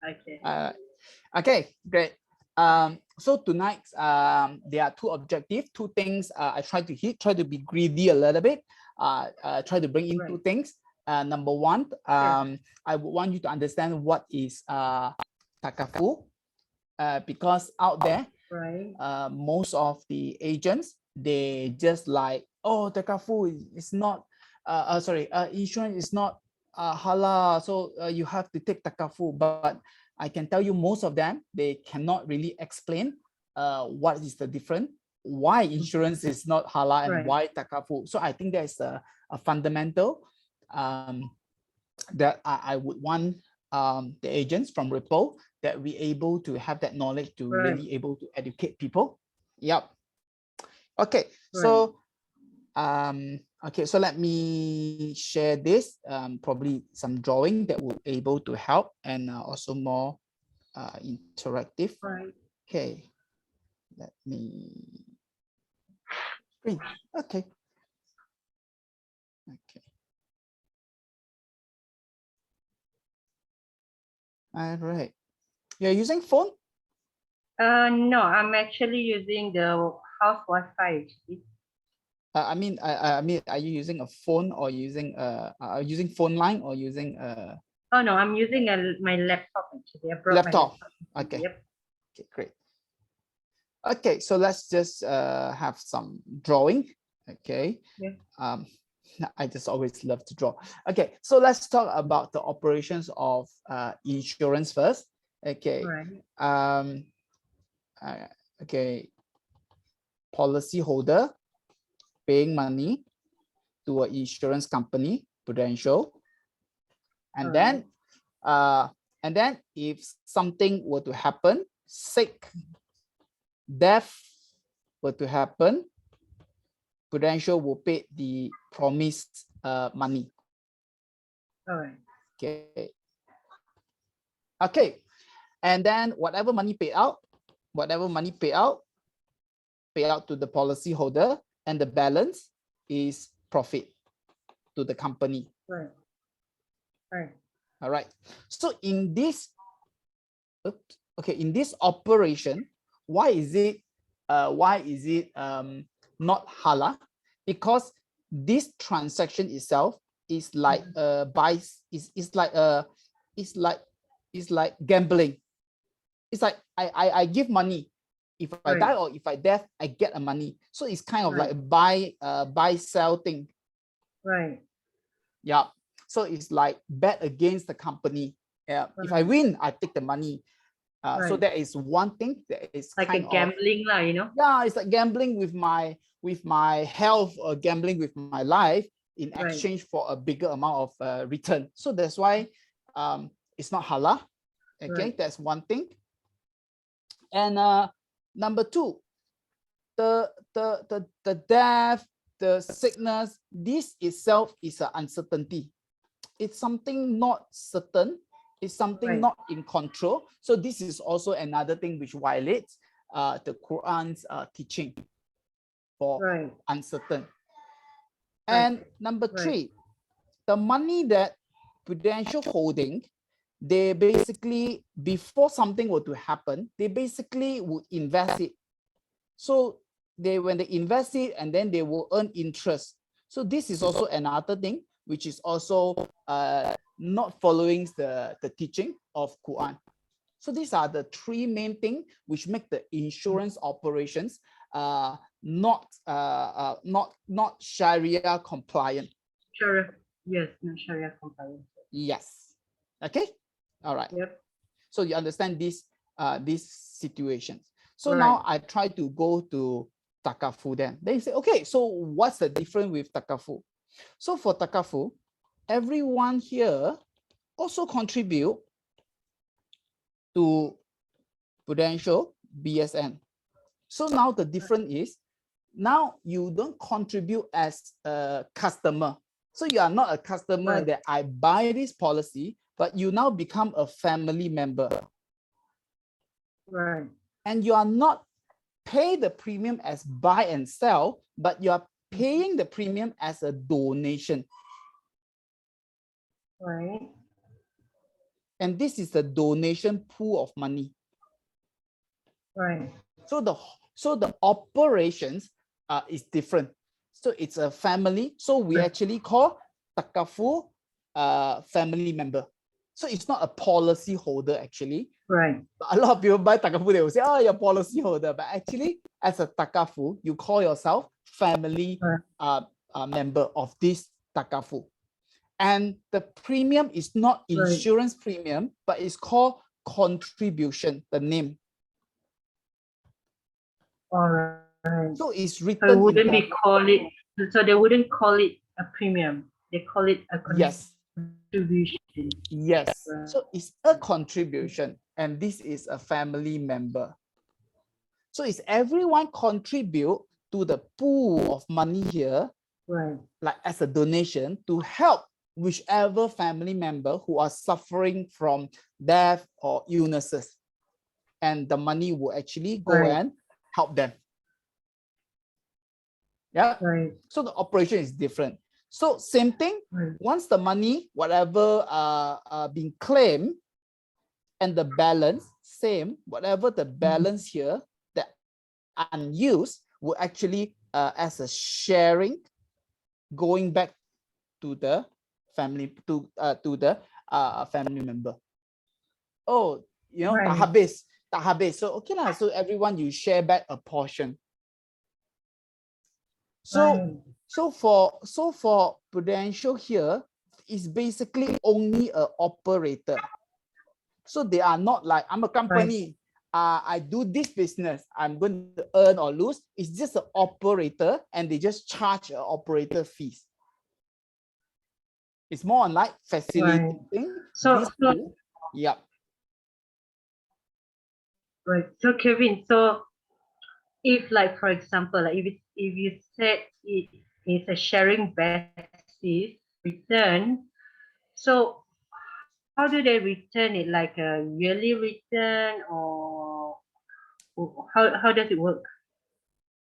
Okay. Okay, great. So tonight, there are two objectives, two things I try to hit, try to be greedy a little bit, try to bring in two things. Number one, I would want you to understand what is Takaful, because out there, most of the agents, they just like, oh, Takaful is not, insurance is not halal, so you have to take Takaful. But I can tell you most of them, they cannot really explain what is the difference, why insurance is not halal and why Takaful. So I think there's a fundamental that I would want the agents from Ripple that we able to have that knowledge to really able to educate people. Yep. Okay. So okay, so let me share this, probably some drawing that will able to help and also more interactive. Okay, let me screen. Okay. Okay. All right. You're using phone? No, I'm actually using the house Wi-Fi. I mean, are you using a phone or using using phone line or using Oh no, I'm using my laptop actually. I brought laptop. My laptop. Okay. Yep. Okay, great. Okay, so let's just have some drawing. Okay. Yeah. I just always love to draw. Okay, so let's talk about the operations of insurance first. Okay. Okay. Policy holder paying money to an insurance company, Prudential, and then if something were to happen, sick, death were to happen, Prudential will pay the promised money. All right. Okay. Okay, and then whatever money paid out, pay out to the policy holder, and the balance is profit to the company. Right. Right. All right. So in this, in this operation, why is it not halal? Because this transaction itself is like it's like gambling. It's like I give money. If I die or if I death, I get a money. So it's kind of like a buy sell thing. Right. Yeah. So it's like bet against the company. Yeah. If I win, I take the money. So that is one thing that is like kind a gambling, you know. Yeah, it's like gambling with my health or gambling with my life in exchange for a bigger amount of return. So that's why it's not halal. Okay, that's one thing. And number two, the death, the sickness, this itself is an uncertainty. It's something not certain. It's something not in control. So this is also another thing which violates the Quran's teaching for uncertain. And number three, the money that Prudential holding, they basically, before something were to happen, they basically would invest it. So when they invest it, and then they will earn interest. So this is also another thing which is also not following the teaching of Quran. So these are the three main things which make the insurance operations not Sharia compliant. Sharia, yes, not Sharia compliant. Yes. Okay. All right. Yep. So you understand these situations. So now I try to go to Takaful then. They say, okay, so what's the difference with Takaful? So for Takaful, everyone here also contribute to Prudential BSN. So now the difference is, now you don't contribute as a customer. So you are not a customer that I buy this policy, but you now become a family member. Right. And you are not pay the premium as buy and sell, but you are paying the premium as a donation. Right. And this is the donation pool of money. Right. So the operations is different. So it's a family. So we actually call Takaful family member. So it's not a policy holder actually. Right. A lot of people buy Takaful, they will say, oh, you're policy holder. But actually, as a Takaful, you call yourself family member of this Takaful. And the premium is not insurance premium, but it's called contribution, the name. All right. So it's written. So it wouldn't be call it. So they wouldn't call it a premium. They call it a contribution. Yes. Right. So it's a contribution, and this is a family member. So it's everyone contribute to the pool of money here, right? Like as a donation to help whichever family member who are suffering from death or illnesses, and the money will actually go and help them. Yeah. Right. So the operation is different. So same thing. Once the money, whatever being claimed, and the balance same, whatever the balance here that unused will actually as a sharing going back to the family the family member. Oh, you know, tak habis. So okay lah. So everyone you share back a portion. So so for Prudential here is basically only a operator. So they are not like I'm a company. I do this business. I'm going to earn or lose. It's just an operator, and they just charge an operator fees. It's more on like facilitating. So yeah. Right. So Kevin, so if like for example, like if you said it is a sharing basis return, so how do they return it? Like a yearly return, or how does it work?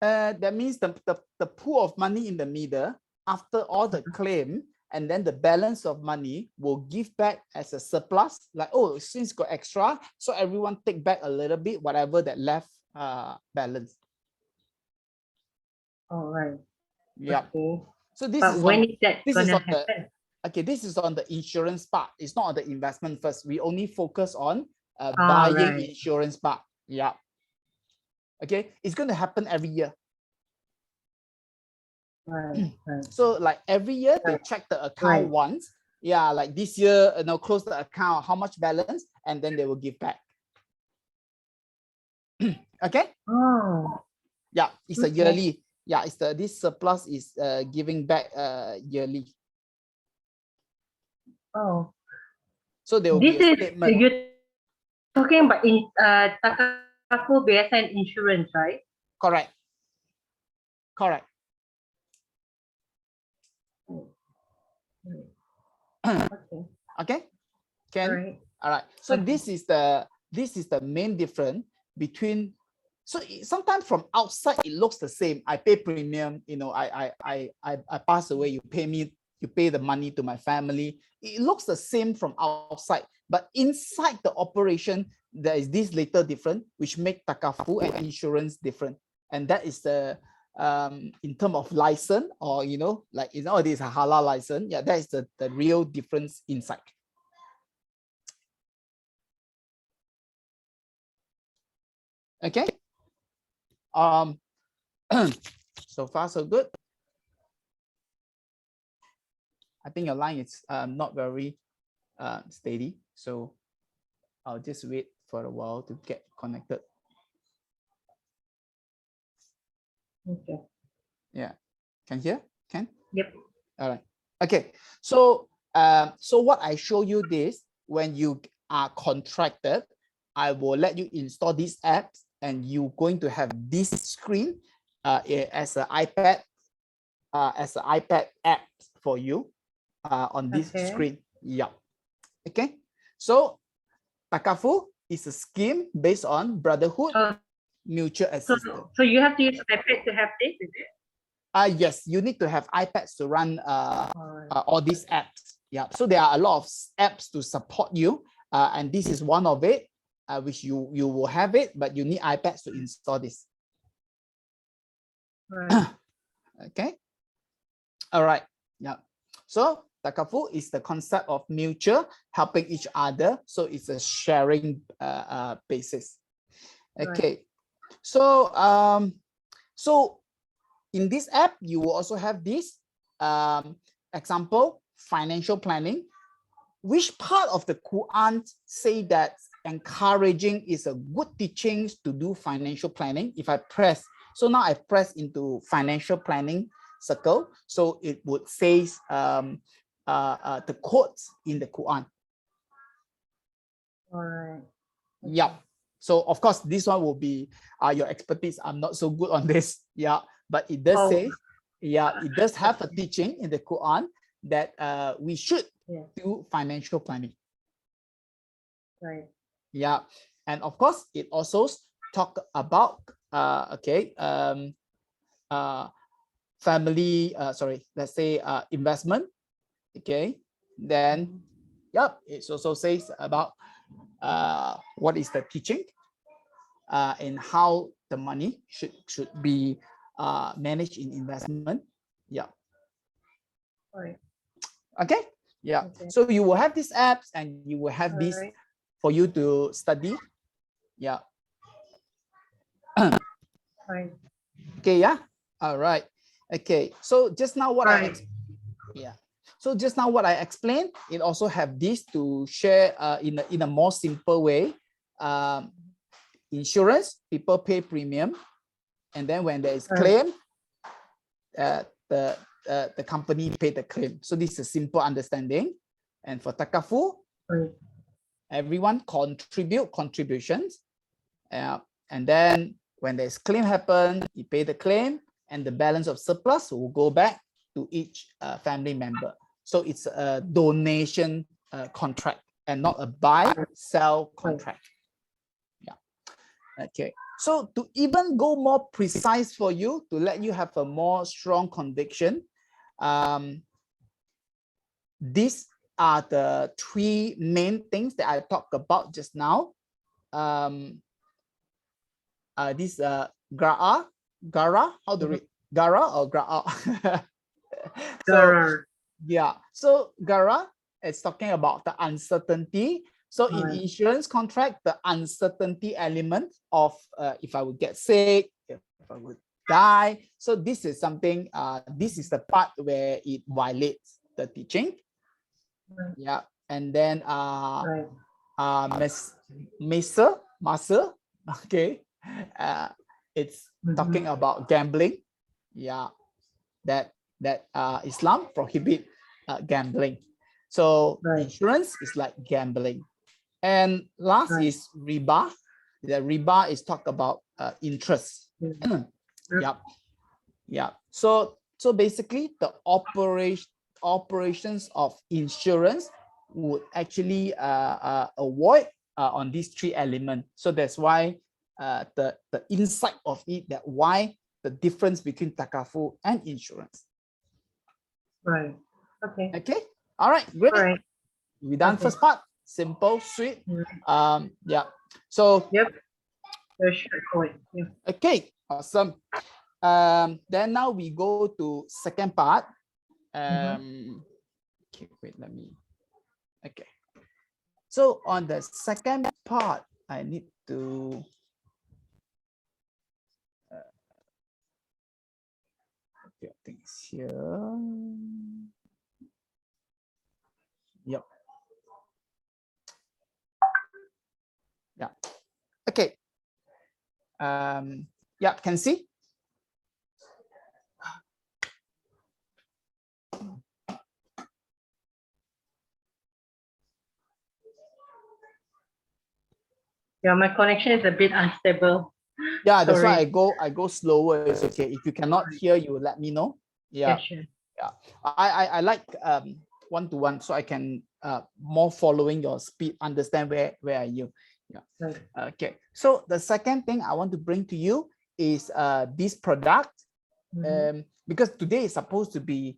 That means the pool of money in the middle, after all the claim, and then the balance of money will give back as a surplus. Like, oh, since got extra, so everyone take back a little bit, whatever that left balance. All right. Yeah. Okay. So this but is when on, is that this gonna is on happen? Okay, this is on the insurance part. It's not on the investment first. We only focus on buying insurance part. Yeah. Okay, it's going to happen every year. Right. So like every year they check the account once. Yeah, like this year, close the account, how much balance, and then they will give back. Okay. Oh. Yeah, it's a yearly. Yeah, it's this surplus is giving back yearly. Oh. So there will be a statement. You're talking about in Takaful PRUWarisan insurance, right? Correct. Correct. Okay. Can. All right. So this is the main difference between. So sometimes from outside it looks the same. I pay premium. I pass away. You pay me. You pay the money to my family. It looks the same from outside, but inside the operation there is this little difference which make Takaful and insurance different, and that is the in terms of license, or like nowadays a halal license. Yeah, that is the real difference inside. Okay. So far so good. I think your line is not very steady, so I'll just wait for a while to get connected. Okay. Yeah. Can hear? Can? Yep. All right. Okay. So so what I show you this, when you are contracted, I will let you install these apps, and you're going to have this screen as an iPad app for you on this screen. Yeah. Okay. So Takaful is a scheme based on brotherhood, mutual assistance. So you have to use iPad to have this, is it? Yes, you need to have iPads to run all these apps. Yeah. So there are a lot of apps to support you. and this is one of it, which you will have it, but you need iPads to install this. Right. Okay. All right. Yeah. So Takaful is the concept of mutual helping each other. So it's a sharing basis. Okay. Right. So so in this app, you will also have this example, financial planning. Which part of the Quran say that encouraging is a good teachings to do financial planning? If I press, so now I press into financial planning circle, so it would say the quotes in the Quran. All right. Yeah. So of course, this one will be your expertise. I'm not so good on this. Yeah, but it does say, yeah, it does have a teaching in the Quran that we should do financial planning. Right. Yeah, and of course, it also talk about family. Let's say investment. Okay, then yep, it also says about what is the teaching and how the money should be managed in investment. Yeah. Right. Okay. Yeah. Okay. So you will have these apps and you will have this for you to study. Yeah. Right. Okay. Yeah. All right. Okay. So just now what So just now what I explained, it also have this to share in a more simple way. Insurance, people pay premium, and then when there is claim, the company pay the claim. So this is a simple understanding. And for Takaful, everyone contribute contributions, and then when there's claim happen, you pay the claim, and the balance of surplus will go back to each family member. So it's a donation contract and not a buy-sell contract. Yeah. Okay. So to even go more precise for you, to let you have a more strong conviction, these are the three main things that I talked about just now. This Gara, how to read? Gara or Gra? So yeah, so Gara is talking about the uncertainty. So in insurance contract, the uncertainty element of if I would get sick, if I would die. So this is something, this is the part where it violates the teaching. Yeah, and then master, okay, it's talking about gambling. Yeah, that Islam prohibit gambling. So insurance is like gambling. And last is riba. The riba is talk about interest. Yeah. So basically the operations of insurance would actually avoid on these three elements. So that's why the insight of it, that why the difference between Takaful and insurance. Right. Okay. Okay. All right. Great. All right. We done first part. Simple, sweet. Yeah. So. Yep. Very short. Yeah. Okay. Awesome. Then now we go to second part. Okay. Wait. Let me. Okay. So on the second part, I need to. Okay, I think it's here. Yep. Yeah. Okay. Yeah, can see. Yeah, my connection is a bit unstable. Yeah, that's why I go slower. It's okay. If you cannot hear, you let me know. Yeah. Sure. Yeah. I like one-to-one, so I can more following your speed, understand where are you. Yeah. Right. Okay. So the second thing I want to bring to you is this product. Because today is supposed to be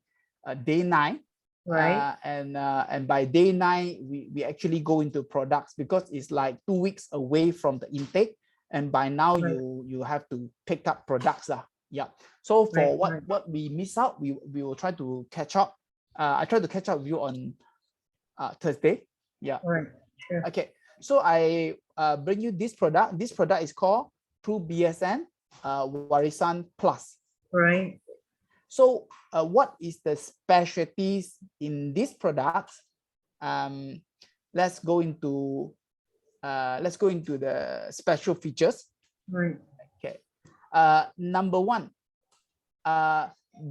day 9. Right. And by day 9 we actually go into products, because it's like 2 weeks away from the intake, and by now Right. you have to pick up products. Yeah. So for Right. what we miss out, we will try to catch up. I try to catch up with you on Thursday. Yeah. Right. Sure. Okay. So I bring you this product. This product is called PRUWarisan Warisan Plus. Right. So what is the specialties in this product? Let's go into the special features. Right. Okay. Number 1,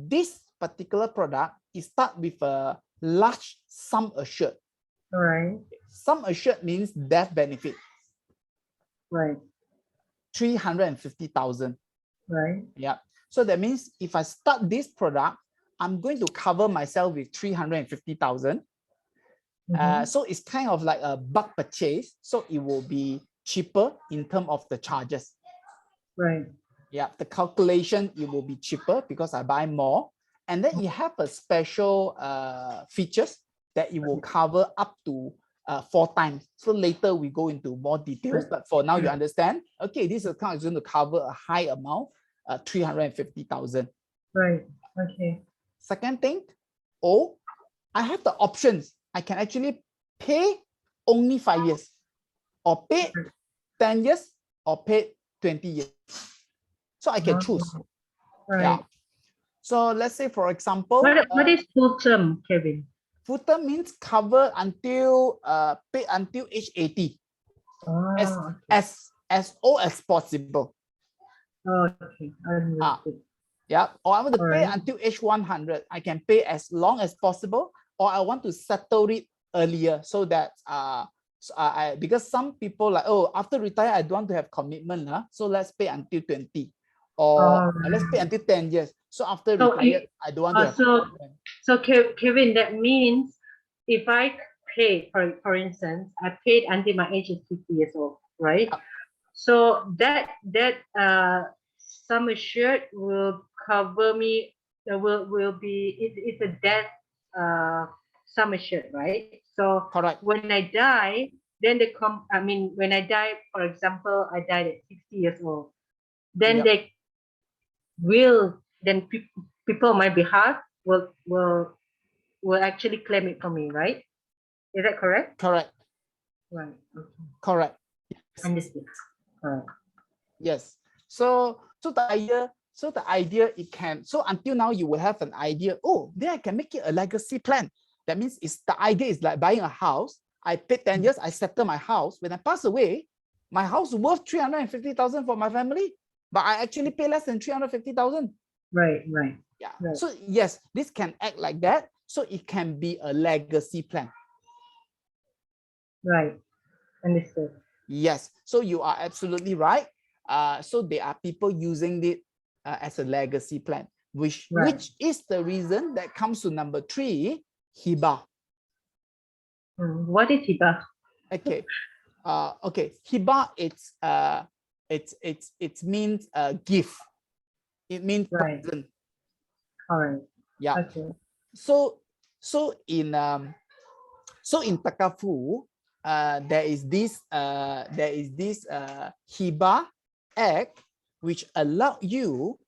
this particular product is start with a large sum assured. Right. Sum assured means death benefit. Right. 350,000. Right. Yeah. So that means if I start this product, I'm going to cover myself with 350,000. So it's kind of like a bulk purchase. So it will be cheaper in terms of the charges. Right. Yeah, the calculation, it will be cheaper because I buy more. And then you have a special features that it will cover up to 4 times. So later we go into more details, but for now you understand, okay, this account is going to cover a high amount, 350,000. Right. Okay. Second thing, I have the options. I can actually pay only 5 years, or pay 10 years, or pay 20 years. So I can choose. Right. Yeah. So let's say, for example, What is full term, Kevin? Full term means cover until pay until age 80, as old as possible. Okay. Understood. Yeah. Or I want to pay Alright. until age 100. I can pay as long as possible, or I want to settle it earlier, so that because some people like, oh, after retire I don't want to have commitment, so let's pay until 20, or let's pay until 10 years. So after retired, I don't want to have commitment. So Kevin, that means if I pay, for instance, I paid until my age is 50 years old, right? So that sum assured will cover me. Will be it's a death sum assured, right? So correct. When I die, then when I die, for example, I died at 60 years old, then they will people on my behalf will actually claim it for me, right? Is that correct? Correct. Right. Okay. Correct. Understood. Correct. Yes. So the idea it can, so until now you will have an idea, oh, then I can make it a legacy plan. That means the idea is like buying a house. I paid 10 years, I settle my house. When I pass away, my house is worth 350,000 for my family, but I actually pay less than 350,000. Right. Yeah. Right. So yes, this can act like that. So it can be a legacy plan. Right. Understood. Yes. So you are absolutely right. So there are people using it as a legacy plan, which is the reason that comes to number 3, hiba. What is hiba? Okay. Okay. Hiba, it means gift. It means present. All right. Yeah. Okay. So in Takaful, there is this hiba act which allow you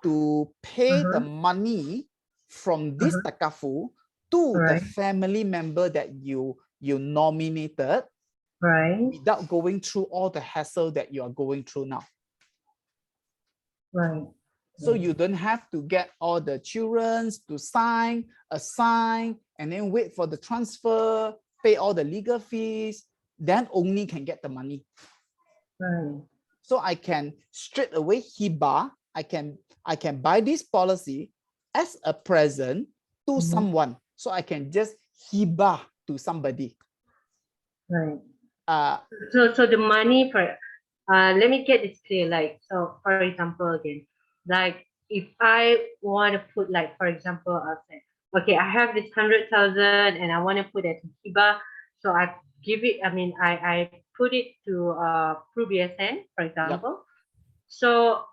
to pay the money from this Takaful to the family member that you nominated, without going through all the hassle that you are going through now. Right. So you don't have to get all the children to assign, and then wait for the transfer, pay all the legal fees, then only can get the money. Right. So I can straight away hiba. I can buy this policy as a present to someone. So I can just hiba to somebody. Right. So the money for let me get this clear. Like, so for example, again, like if I want to put, like, for example, I'll say, okay, I have this 100,000 and I want to put it in hiba. So I give it, I put it to PRUWarisan, for example. So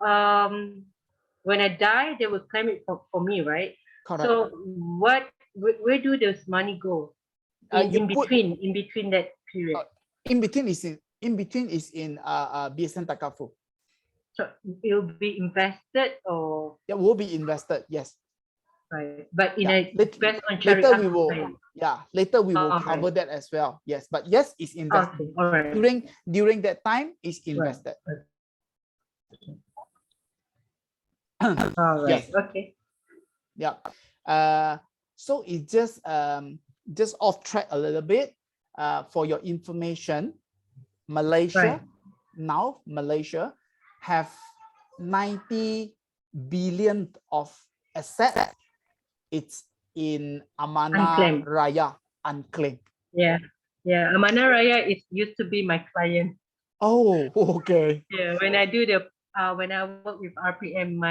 when I die, they will claim it for me, right? Correct. So what where do those money go? In between that period. In between is in BSN Takaful. So it will be invested or It will be invested, yes. right, but in Yeah. a based on Later we Syariah will, compliance. later we will All cover right. that as well. Yes, but yes, it's invested. Okay, all right. During that time, it's invested. Right. All right. Yes. Okay. Yeah. So it just off track a little bit. For your information, Malaysia, Right. now Malaysia have 90 billion of assets. It's in Amanah Unclaimed. Raya, unclaimed. Yeah. Yeah. Amanah Raya is used to be my client. Oh, okay. Yeah. When I do when I work with RPM,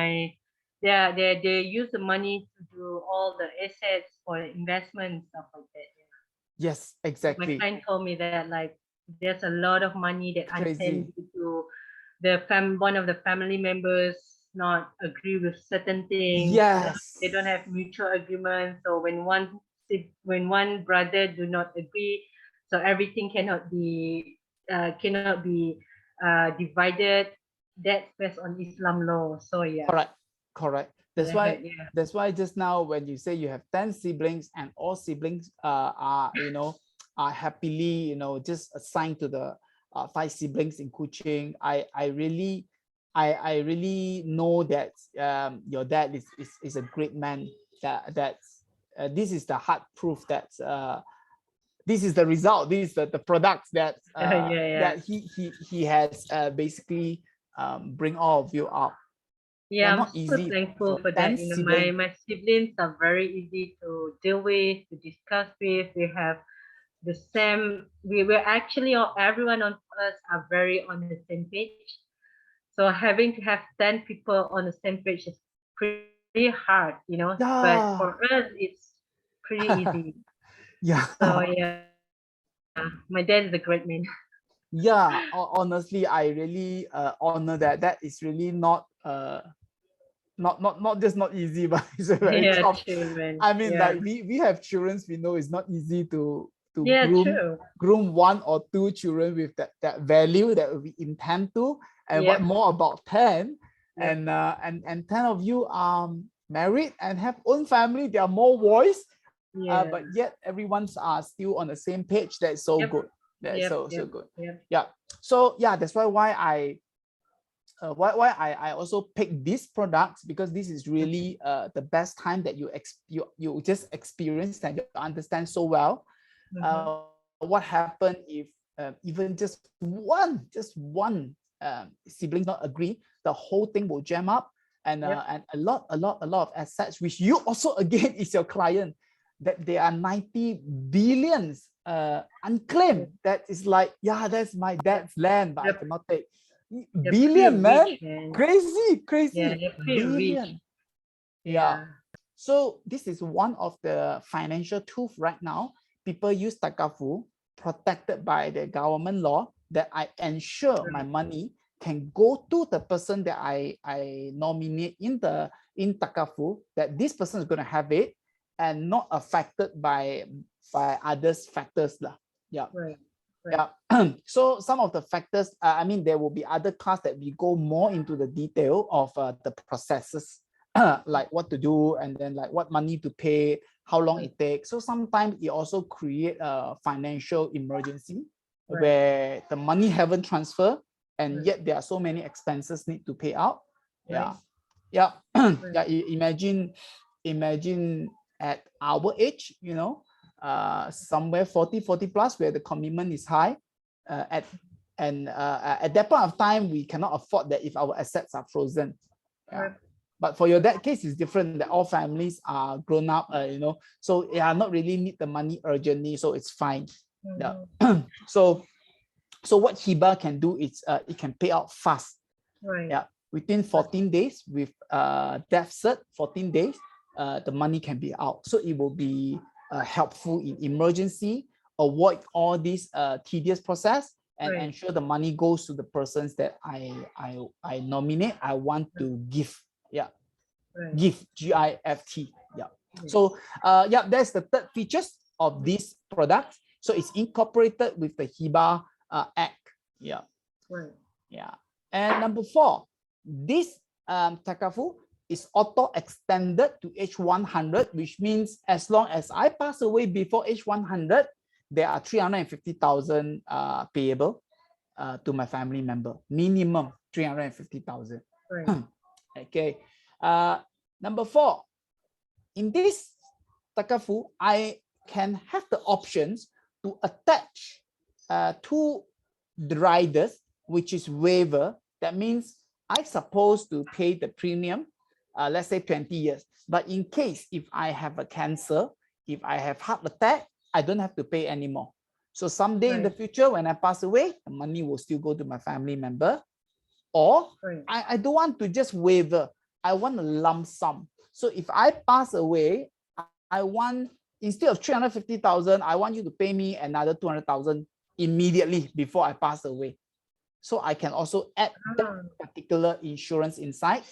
they use the money to do all the assets for investment and stuff like that. Yeah. Yes, My exactly. client told me that like there's a lot of money that Crazy. unclaimed due to one of the family members not agree with certain things. Yes. They don't have mutual agreement. So when one brother do not agree, so everything cannot be divided. That's based on Islam law. So yeah. Correct. That's why just now when you say you have 10 siblings and all siblings are happily just assigned to the 5 siblings in Kuching. I really know that your dad is a great man. This is the hard proof that this is the result. This is the products that that he has basically bring all of you up. Yeah, I'm not super easy thankful for that. You know, my siblings are very easy to deal with, to discuss with. We have the same. We're actually everyone on us are very on the same page. So having to have 10 people on the same page is pretty hard, you know. But for us, it's pretty easy. Yeah. So yeah, my dad is a great man. Yeah, honestly, I really honor that. That is really not just not easy, but it's a very tough. True, I mean, like we have children, we know it's not easy to groom 1 or 2 children with that value that we intend to, and what more about 10, and 10 of you are married and have own family. There are more voice, but yet everyone's are still on the same page. That's so good. That's so good. Yeah. So yeah, that's why I also pick these products, because this is really the best time that you just experience and you understand so well what happened if even just one sibling not agree, the whole thing will jam up, and a lot of assets which you also again is your client, that there are 90 billions unclaimed. That is like, that's my dad's land, but I cannot take. Billion, man. Crazy billion. So this is one of the financial tools right now. People use Takaful, protected by the government law, that I ensure my money can go to the person that I nominate in Takaful, that this person is going to have it and not affected by others factors lah. Yeah. Yeah. So some of the factors, I mean, there will be other class that we go more into the detail of the processes, like what to do, and then like what money to pay, how long it takes. So sometimes it also create a financial emergency where the money haven't transferred, and yet there are so many expenses need to pay out. Yeah. Imagine at our age, somewhere 40 plus, where the commitment is high, at that point of time we cannot afford that if our assets are frozen. But for your dad case is different, that all families are grown up, so not really need the money urgently, so it's fine. So what Hiba can do is it can pay out fast, within 14 days with death cert. 14 days the money can be out, so it will be helpful in emergency, avoid all this tedious process, and ensure the money goes to the persons that I nominate, I want to give. Gift, GIFT. So yeah, that's the third features of this product. So it's incorporated with the HIBA Act. Yeah. Right. Yeah. And number 4, this Takaful is auto extended to age 100, which means as long as I pass away before age 100, there are 350,000 payable to my family member, minimum 350,000. Right. Okay. Number 4, in this Takaful, I can have the options to attach two riders, which is waiver. That means I supposed to pay the premium, let's say 20 years. But in case if I have a cancer, if I have heart attack, I don't have to pay anymore. So someday in the future, when I pass away, the money will still go to my family member. Or I don't want to just waiver. I want a lump sum. So if I pass away, I want, instead of 350,000, I want you to pay me another 200,000 immediately before I pass away. So I can also add that particular insurance inside,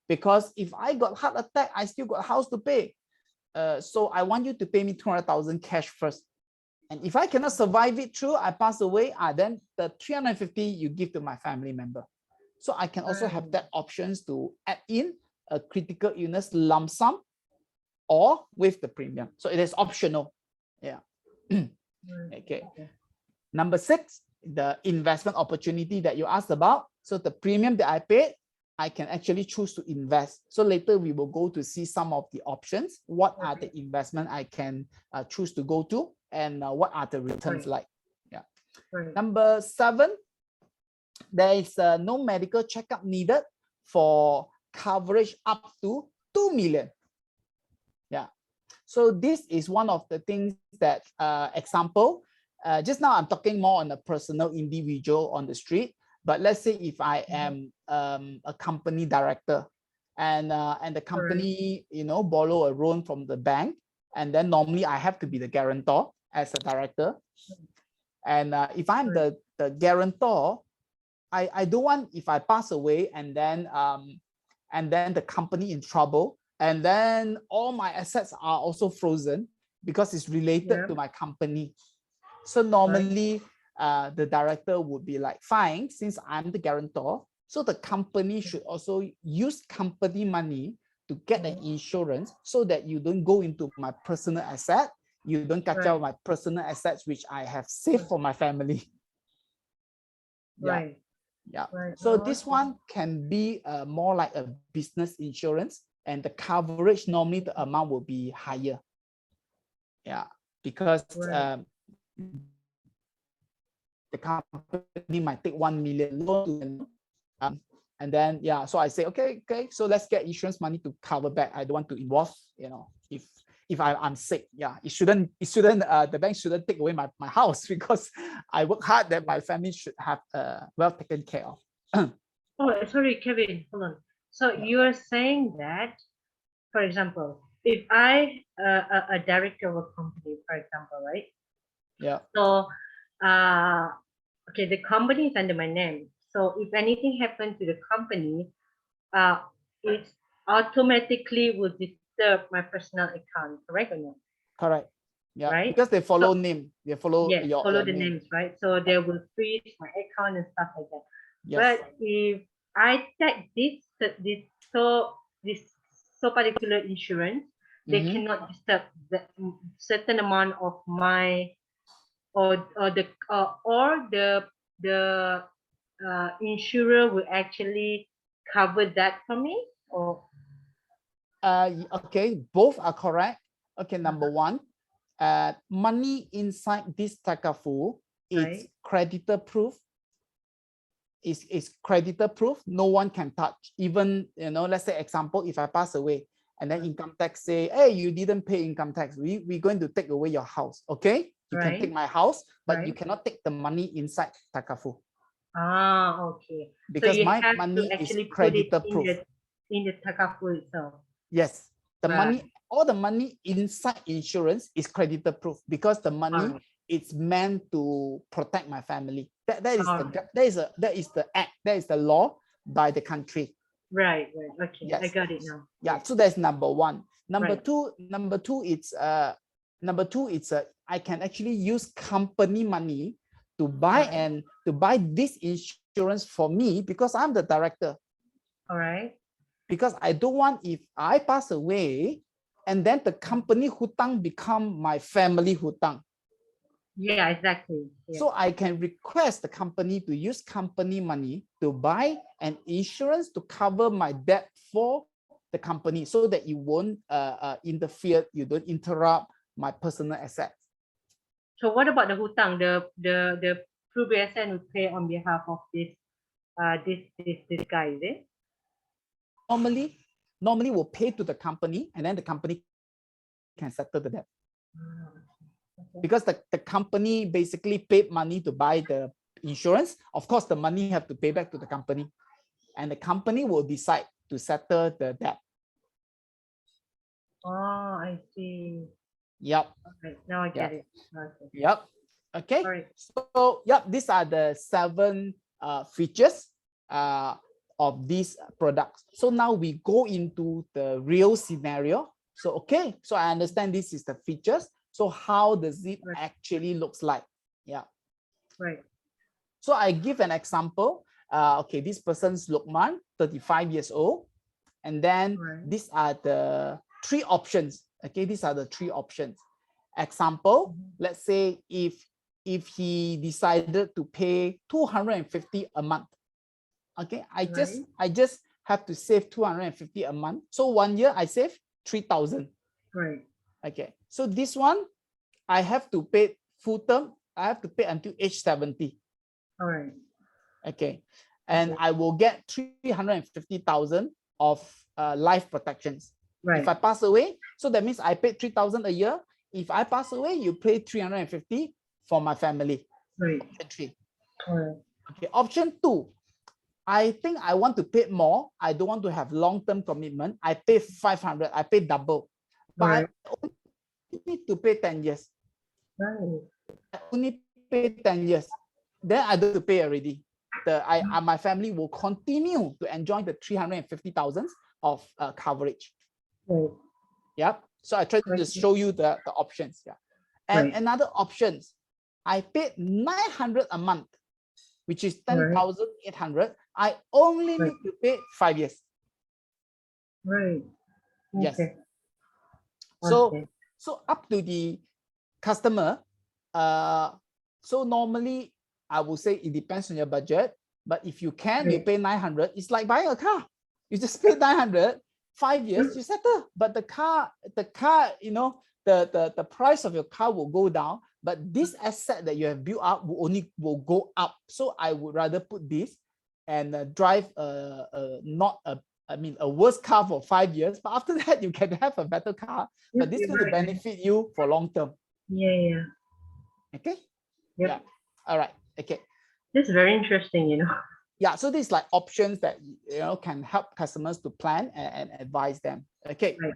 because if I got heart attack, I still got a house to pay. So I want you to pay me 200,000 cash first. And if I cannot survive it through, I pass away, then the 350 you give to my family member. So I can also have that options to add in a critical illness lump sum or with the premium. So it is optional. Yeah. Okay. Number 6, the investment opportunity that you asked about. So the premium that I paid, I can actually choose to invest. So later we will go to see some of the options. What are the investment I can choose to go to, and what are the returns like? Yeah. Number 7, there is no medical checkup needed for coverage up to 2 million. Yeah. So this is one of the things that, example, just now I'm talking more on a personal individual on the street, but let's say if I am a company director, and the company, you know, borrow a loan from the bank, and then normally I have to be the guarantor as a director. And if I'm the guarantor, I don't want, if I pass away and then the company in trouble, and then all my assets are also frozen because it's related to my company. So normally the director would be like, fine, since I'm the guarantor, so the company should also use company money to get an insurance, so that you don't go into my personal asset, you don't catch out my personal assets which I have saved for my family. Yeah. Yeah. So this one can be more like a business insurance, and the coverage, normally the amount will be higher. Yeah, because the company might take 1 million loan, and then so I say, okay, so let's get insurance money to cover back. I don't want to involve, you know, if I'm sick. Yeah, it shouldn't the bank shouldn't take away my house, because I work hard that my family should have well taken care of. Oh, sorry, Kevin, hold on. So you are saying that, for example, if I a director of a company, for example, right? Yeah. So okay, the company is under my name. So if anything happens to the company, it automatically will disturb my personal account, correct or not? Correct. Yeah, right? because they follow name. They follow follow the name. names, right? So they will freeze my account and stuff like that. Yes. But if I take this particular insurance, they cannot disturb the certain amount of my or the insurer will actually cover that for me, or okay, both are correct. Okay, number 1, money inside this Takaful is creditor proof. Is creditor proof. No one can touch. Even, you know, let's say example, if I pass away and then income tax say, hey, you didn't pay income tax, we're going to take away your house. Okay, you can take my house, but you cannot take the money inside Takaful. Okay. Because so my money is creditor proof. In the Takaful itself. Yes, the money, all the money inside insurance is creditor proof, because the money is meant to protect my family. That is the act, that is the law by the country. Right. Okay, yes. I got it now. Yeah, so that's number 1. Number two, it's I can actually use company money to buy this insurance for me because I'm the director. All right. Because I don't want if I pass away and then the company hutang become my family hutang. Yeah, exactly. Yeah. So I can request the company to use company money to buy an insurance to cover my debt for the company so that you won't interfere, you don't interrupt my personal assets. So what about the hutang? The PRUWarisan would pay on behalf of this guy, is it? Normally will pay to the company and then the company can settle the debt. Okay. Because the company basically paid money to buy the insurance. Of course, the money have to pay back to the company and the company will decide to settle the debt. Oh, I see. Yep. Okay, now I get it. Okay. Yep. Okay. All right. So, yep, these are the 7 features of these products. So now we go into the real scenario. So, okay, so I understand this is the features. So how does it actually looks like? Yeah. Right. So I give an example. Okay, this person's Lukman, 35 years old. And then these are the 3 options. Okay, these are the 3 options. Example, let's say if he decided to pay 250 a month. Okay, I just have to save 250 a month. So 1 year I save 3,000. Right. Okay, so this one I have to pay full term. I have to pay until age 70. All right. Okay, and I will get 350,000 of life protections. Right. If I pass away, so that means I paid 3,000 a year. If I pass away, you pay 350 for my family. Right. Option 3. All right. Okay, option 2. I think I want to pay more. I don't want to have long-term commitment. I pay 500. I pay double, but I only need to pay 10 years. Right. I only pay 10 years. Then I don't have to pay already. My family will continue to enjoy the 350,000 of coverage. Right. Yep. So I try to show you the options. Yeah. And another options, I paid 900 a month, which is 10,800. I only need to pay 5 years. Right. Yes. Okay. So up to the customer. So normally I would say it depends on your budget, but if you can, you pay 900. It's like buying a car. You just pay 900, 5 years, you settle. But the car, you know, the price of your car will go down, but this asset that you have built up will go up. So I would rather put this and drive a worse car for 5 years, but after that you can have a better car, but this is going to benefit you for long term. Yeah. Okay. Yep. Yeah. All right. Okay. This is very interesting, you know. Yeah. So these like options that can help customers to plan and advise them. Okay. Right.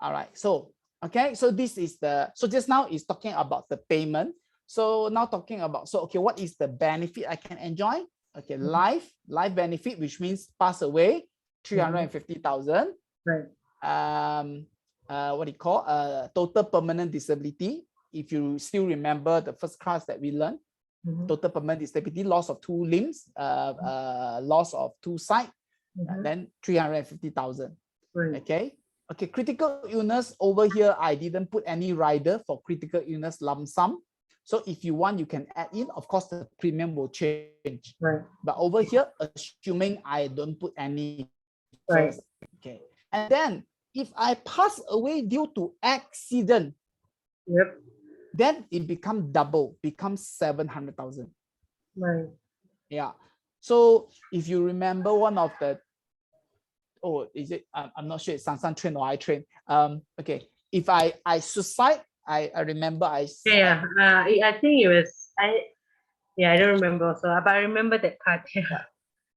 All right. So okay. So this is so just now is talking about the payment. So now talking about what is the benefit I can enjoy? Okay, life benefit, which means pass away, 350,000. Right. What do you call total permanent disability? If you still remember the first class that we learned, total permanent disability, loss of 2 limbs, loss of 2 sight, then 350,000. Right. Okay, critical illness over here, I didn't put any rider for critical illness lump sum. So if you want, you can add in. Of course, the premium will change. Right. But over here, assuming I don't put any first. Okay. And then if I pass away due to accident, then it becomes double, becomes 700,000. Right. Yeah. So if you remember one of the, is it? I'm not sure it's Sansan train or I train. Okay. If I suicide, I remember I. I think it was I don't remember also, but I remember that part.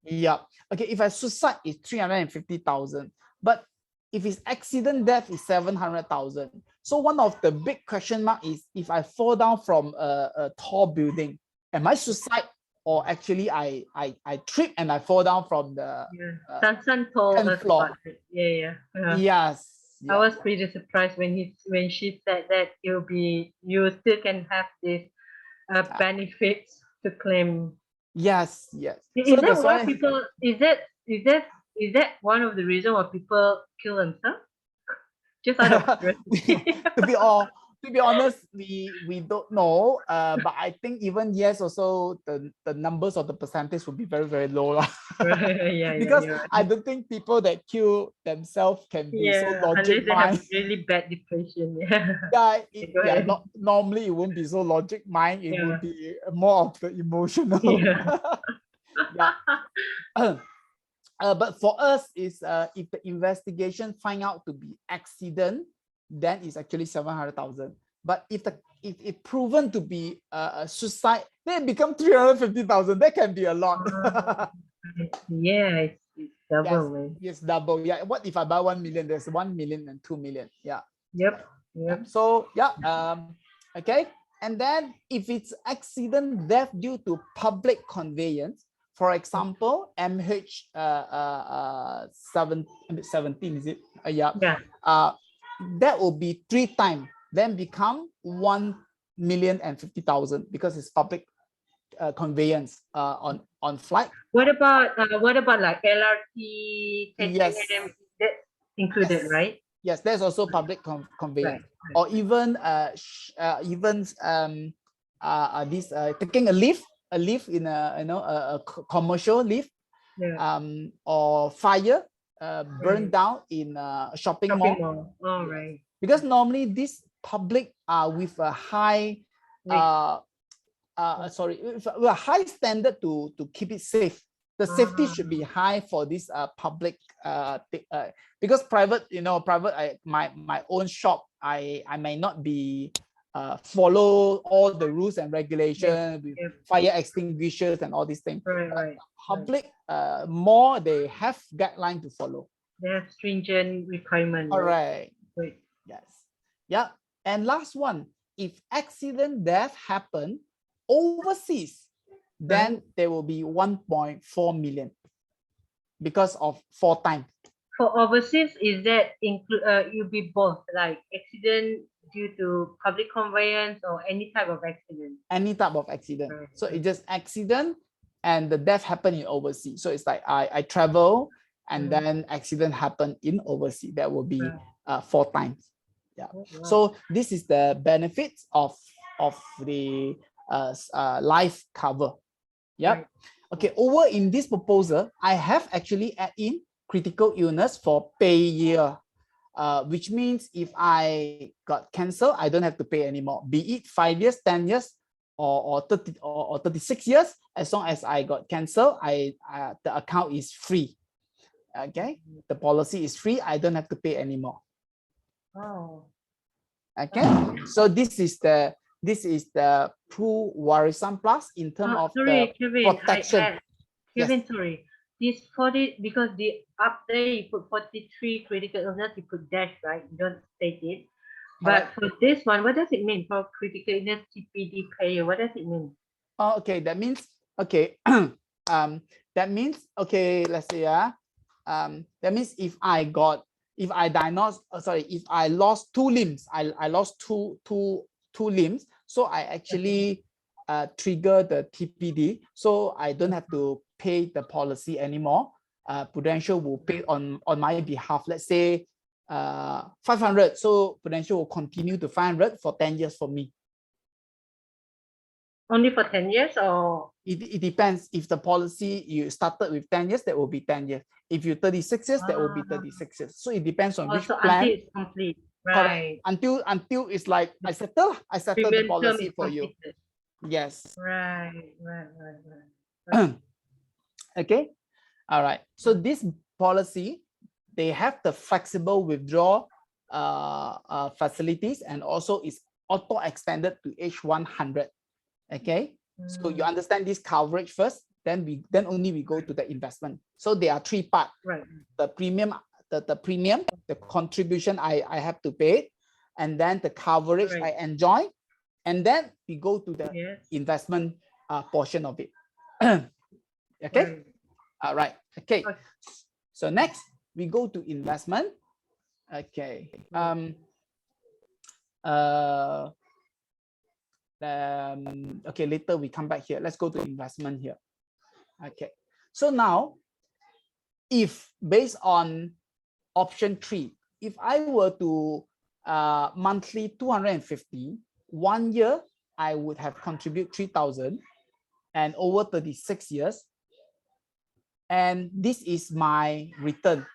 Yeah. Okay. If I suicide, it's 350,000. But if it's accident death, it's 700,000. So one of the big question mark is if I fall down from a tall building, am I suicide or actually I trip and I fall down from the Sansan told us floor? about it. Yeah. Yes. I was pretty surprised when she said that you still can have this benefits to claim. Yes, yes. Is So that that's why why people? Is that one of the reason why people kill themselves? Just out of curiosity. to be honest, we don't know. But I think even yes, also the numbers of the percentage would be very, very low lah. Yeah, Because you're I right. don't think people that kill themselves can be so Yeah, logic unless they have mind. really bad depression. Yeah. Yeah, Go ahead. not normally it won't be so logic mind. It Yeah. would be more of the emotional. Yeah. Yeah. But for us is if the investigation find out to be accident, then it's actually 700,000. But if it proven to be a suicide, then it become 350,000. That can be a lot. Yeah, it's Yes, double, man. yes, double. Yeah. What if I buy 1 million? There's 1 million and 2 million. Yeah. Yep. Yeah. Yep. So yeah. Okay. And then if it's accident death due to public conveyance, for example, MH 17, is it? Yeah. Yeah. That will be 3 times, then become 1,050,000 because it's public conveyance on flight. What about like LRT, Yes. KTM? That's included, Yes. right? Yes, there's also public conveyance, Right. or even this taking a lift in a commercial lift, Yeah. or fire burn Right. down in a shopping Shopping mall. mall. All Yes, right. because normally this public are with a high Wait. with a high standard to keep it safe. The safety Ah, should be high for this public because private, my own shop, I may not be follow all the rules and yep. regulations with Yep. fire extinguishers and all these things. Right. Public more, they have guideline to follow. They have stringent requirement. All Right? right. Right. Yes. Yeah. And last one, if accident death happen overseas, then there will be 1.4 million because of 4 times. For overseas, is that include? You'll be both like accident due to public conveyance or any type of accident. Any type of accident. Right. So it's just accident and the death happened in overseas. So it's like I travel and then accident happened in overseas. That will be 4 times. Yeah. Oh, wow. So this is the benefits of the life cover. Yep. Right. Okay. Over in this proposal, I have actually add in critical illness for pay year, which means if I got cancer, I don't have to pay anymore. Be it 5 years, 10 years, or 30 or 36 years, as long as I got cancer, the account is free. Okay, the policy is free. I don't have to pay anymore. Oh. Okay, so this is the PRUWarisan Plus in terms of sorry, the Kevin. protection. Kevin, Yes. sorry. This 40, because the up there you put 43 critical illness, you put dash, right? You don't state it. But for this one, what does it mean for critical illness TPD payer? What does it mean? Oh, okay, that means that means let's say that means if I lost 2 limbs, I lost two limbs, so I actually trigger the TPD, so I don't have to pay the policy anymore. Prudential will pay on my behalf. Let's say 500, so Prudential will continue to 500 for 10 years for me. Only for 10 years or? It depends. If the policy you started with 10 years, that will be 10 years. If you 36 years, that will be 36 years. So it depends on which plan. Until it's complete. Right. Correct. Until it's like I settle the policy for you. Yes. Right. Okay. All right. So this policy, they have the flexible withdrawal facilities, and also is auto extended to age 100. Okay. So you understand this coverage first, then only we go to the investment. So there are 3 parts. Right. The premium, the contribution I have to pay, and then the coverage I enjoy, and then we go to the investment portion of it. Okay. All right. Okay. So next we go to investment. Okay. Okay, later we come back here. Let's go to investment here. Okay. So now, if based on option 3, if I were to monthly 250, 1 year I would have contribute 3,000, and over 36 years, and this is my return,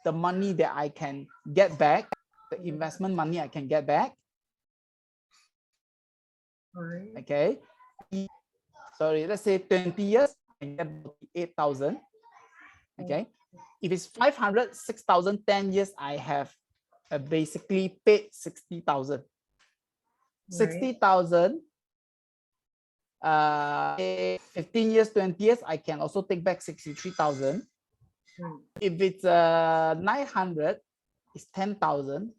the money that I can get back, the investment money I can get back. Okay, sorry, let's say 20 years I get 8,000. Okay, if it's 500, 6,000, 10 years I have basically paid 60,000. 60,000, 15 years, 20 years, I can also take back 63,000. If it's 900, it's 10,000.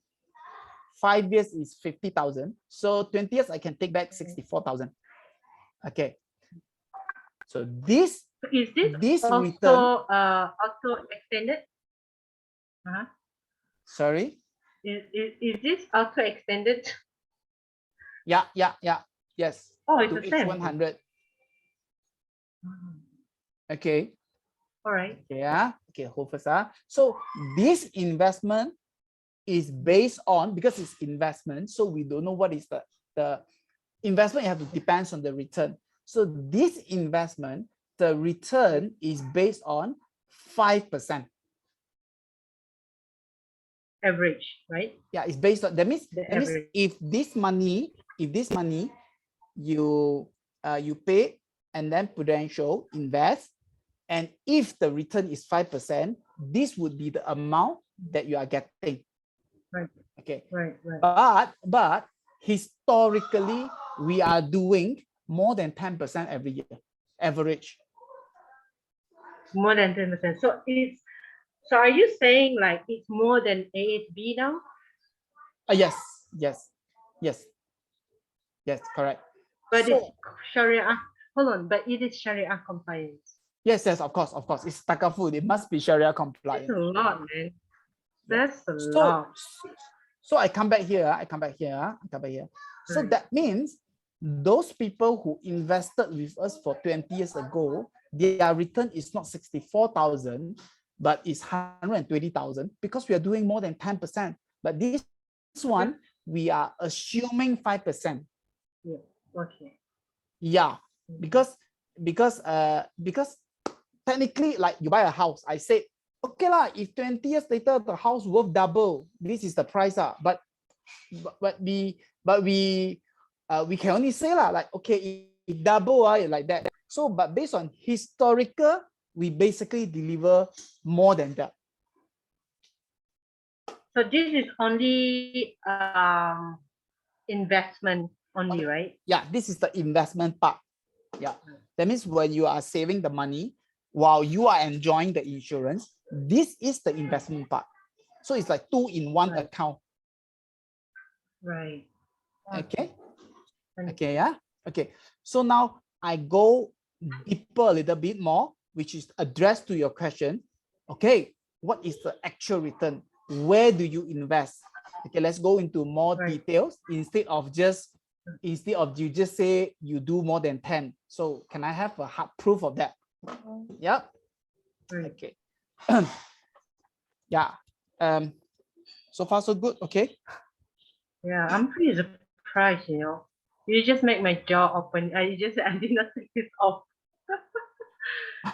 5 years is 50,000. So 20 years, I can take back 64,000. Okay. So this also return, auto extended? Sorry? Is this auto extended? Yeah. Yes. Oh, it's to the same. 100. Okay. All right. Yeah. Okay, hold first. So this investment is based on, because it's investment, so we don't know what is the investment. You have to depends on the return. So this investment, the return is based on 5%. Average, right? Yeah, it's based on, that means if this money you pay and then Prudential invest, and if the return is 5%, this would be the amount that you are getting. Right. Okay. Right. But historically, we are doing more than 10% every year, average. More than 10%. So are you saying like it's more than ASB now? Yes, correct. But it's Sharia. Hold on, but it is Sharia compliance. Yes, of course. It's Takaful. It must be Sharia compliant. That's a lot, man. That's a lot. So I come back here. So that means those people who invested with us for 20 years ago, their return is not 64,000, but it's 120,000, because we are doing more than 10%. But this one, we are assuming 5%. Yeah. Okay. Yeah, because technically, like you buy a house, I say, okay lah, if 20 years later the house worth double, this is the price but we can only say lah, like, okay, if double like that. So but based on historical, we basically deliver more than that. So this is only investment only, right? Yeah, this is the investment part. Yeah, that means when you are saving the money while you are enjoying the insurance, this is the investment part. So it's like 2-in-1 account. Right. Okay. Okay. Yeah. Okay. So now I go deeper a little bit more, which is addressed to your question. Okay. What is the actual return? Where do you invest? Okay. Let's go into more details instead of you just say you do more than 10. So can I have a hard proof of that? Yeah. Okay. Yeah. So far so good. Okay. Yeah, I'm pretty surprised, you know. You just make my jaw open. I did not take this off.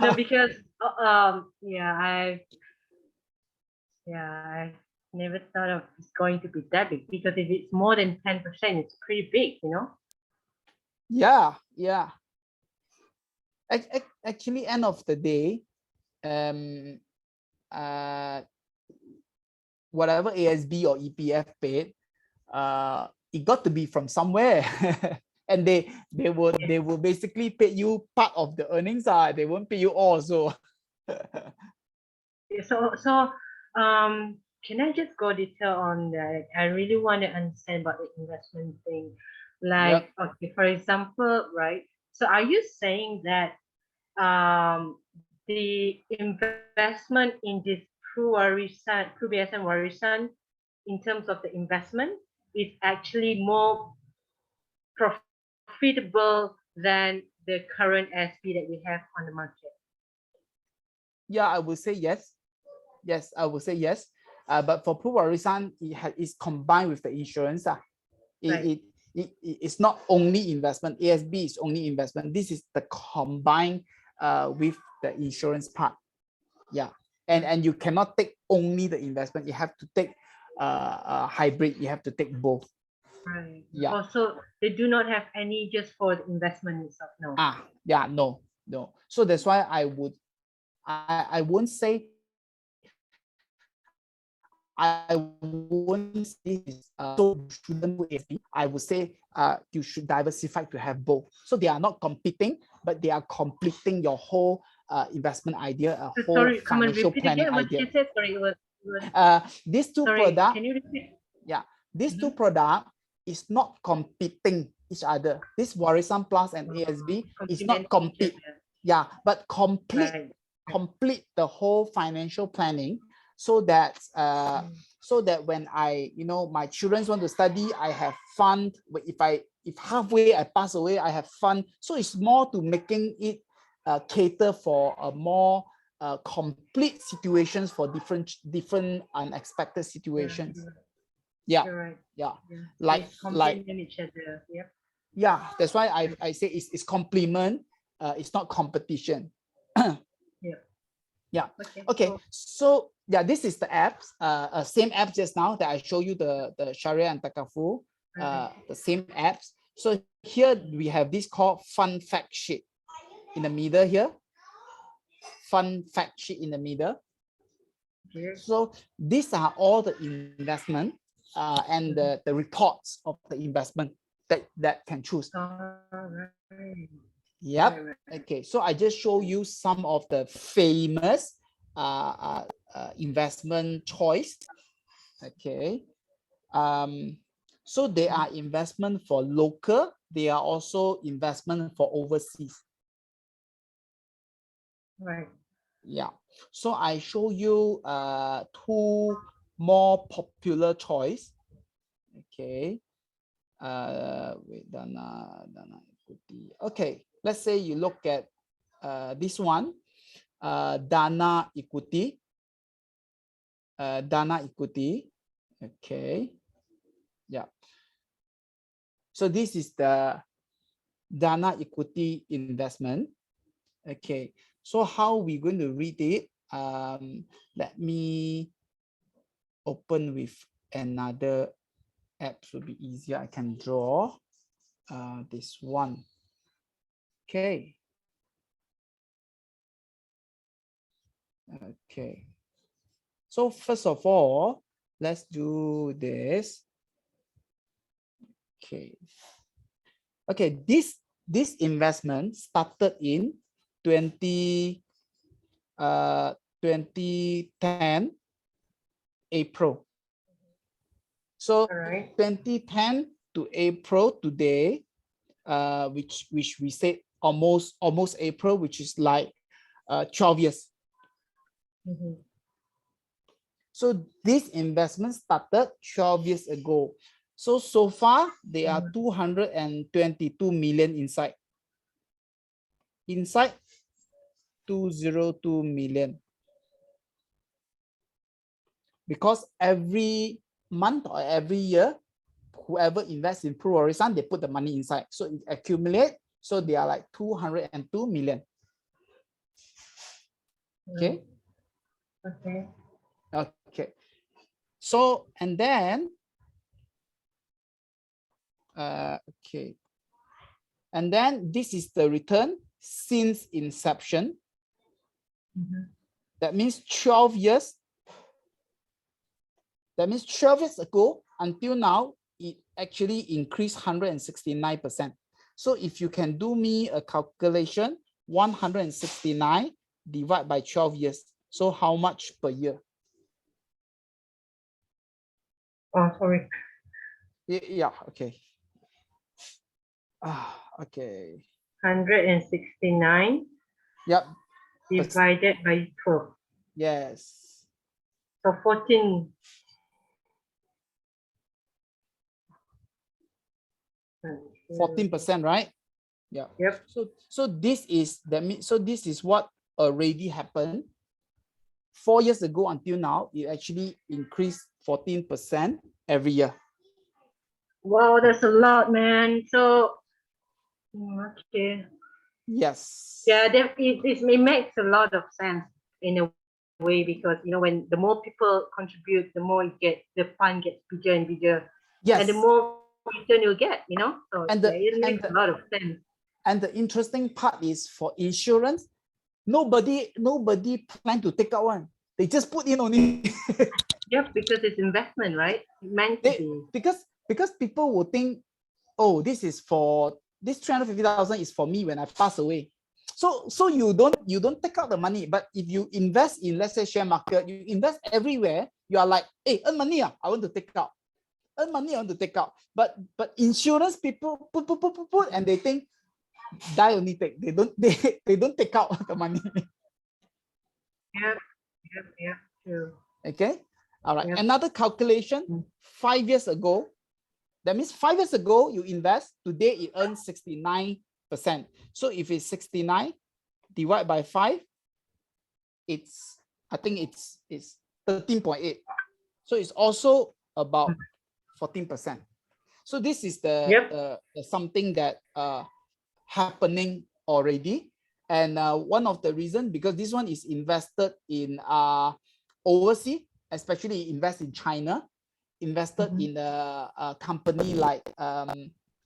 No, because I never thought of it's going to be that big, because if it's more than 10%, it's pretty big, you know. Yeah. Actually, end of the day, whatever ASB or EPF paid, it got to be from somewhere. And they will basically pay you part of the earnings. They won't pay you all. So can I just go detail on that? I really want to understand about the investment thing. Like, okay, for example, right? So are you saying that the investment in this PRUWarisan in terms of the investment is actually more profitable than the current SP that we have on the market? Yeah, I would say yes. Yes, I would say yes. But for PRUWarisan, it's combined with the insurance. Right. It's not only investment. ASB is only investment. This is the combined with the insurance part. Yeah, and you cannot take only the investment. You have to take a hybrid. You have to take both. Right. Yeah. Also, they do not have any just for the investment itself. No. Yeah, no. So that's why I won't say this is so you shouldn't do ASB. I would say you should diversify to have both. So they are not competing, but they are completing your whole investment idea, a whole Sorry, come on, financial repeat planning again what idea. you said. Sorry, it was These two sorry, products, can you repeat? yeah, these two products is not competing each other. This Warisan Plus and ASB is not compete. Yeah, but complete the whole financial planning, so that when I, my children want to study, I have fun. If halfway I pass away, I have fun. So it's more to making it cater for a more complete situations for different unexpected situations. Yeah. Right. Yeah. Like complement each other. Yep. Yeah, that's why I say it's complement. It's not competition. Yeah. Yeah. Okay. So yeah, this is the apps. Same app just now that I show you, the Sharia and Takaful. The same apps. So here we have this called fun fact sheet in the middle here. Fun fact sheet in the middle. So these are all the investment and the reports of the investment that can choose. Yep. Okay. So I just show you some of the famous investment choice. Okay. So they are investment for local. They are also investment for overseas. Right. Yeah. So I show you two more popular choice. Okay. Wait, Dana equity. Okay. Let's say you look at this one, Dana equity. Dana equity. Okay. Yeah. So this is the Dana equity investment. Okay. So how we going to read it? Let me open with another app, should be easier. I can draw this one. Okay. Okay. So first of all, let's do this. Okay. Okay, this investment started in 2010 April. So 2010 to April today, which we said almost April, which is like 12 years. So this investment started 12 years ago. So far, there are 222 million inside. Inside, 202 million. Because every month or every year, whoever invests in PRUWarisan, they put the money inside. So it accumulates. So they are like 202 million. Okay. Okay. Okay. So, and then, okay. And then this is the return since inception. That means 12 years. That means 12 years ago until now, it actually increased 169%. So if you can do me a calculation, 169 divided by 12 years. So how much per year? Oh, sorry. Yeah, okay. Okay. 169. Yep. Divided by 12. Yes. So 14. 14%, right? Yeah. Yep. So this is this is what already happened 4 years ago until now. It actually increased 14% every year. Wow, that's a lot, man. So, okay. Yes. Yeah, it makes a lot of sense in a way, because when the more people contribute, the more the fund gets bigger and bigger, Yes. and the more return you'll get. So And it makes a lot of sense. And the interesting part is for insurance, nobody plan to take out one. They just put in only. Yep, because it's investment, right? It's meant to be. Because people will think, oh, this 350,000 is for me when I pass away. So you don't take out the money. But if you invest in, let's say, share market, you invest everywhere, you are like, hey, earn money, I want to take out. Earn money, I want to take out. But insurance people put, and they think die only take. They don't take out the money. Yep, true. Okay. All right. Yep. Another calculation, 5 years ago. That means 5 years ago you invest, today it earns 69%. So if it's 69 divided by 5, I think it's 13.8. So it's also about 14%. So this is the something that happening already. And one of the reasons, because this one is invested in overseas, especially invest in China, invested in a company like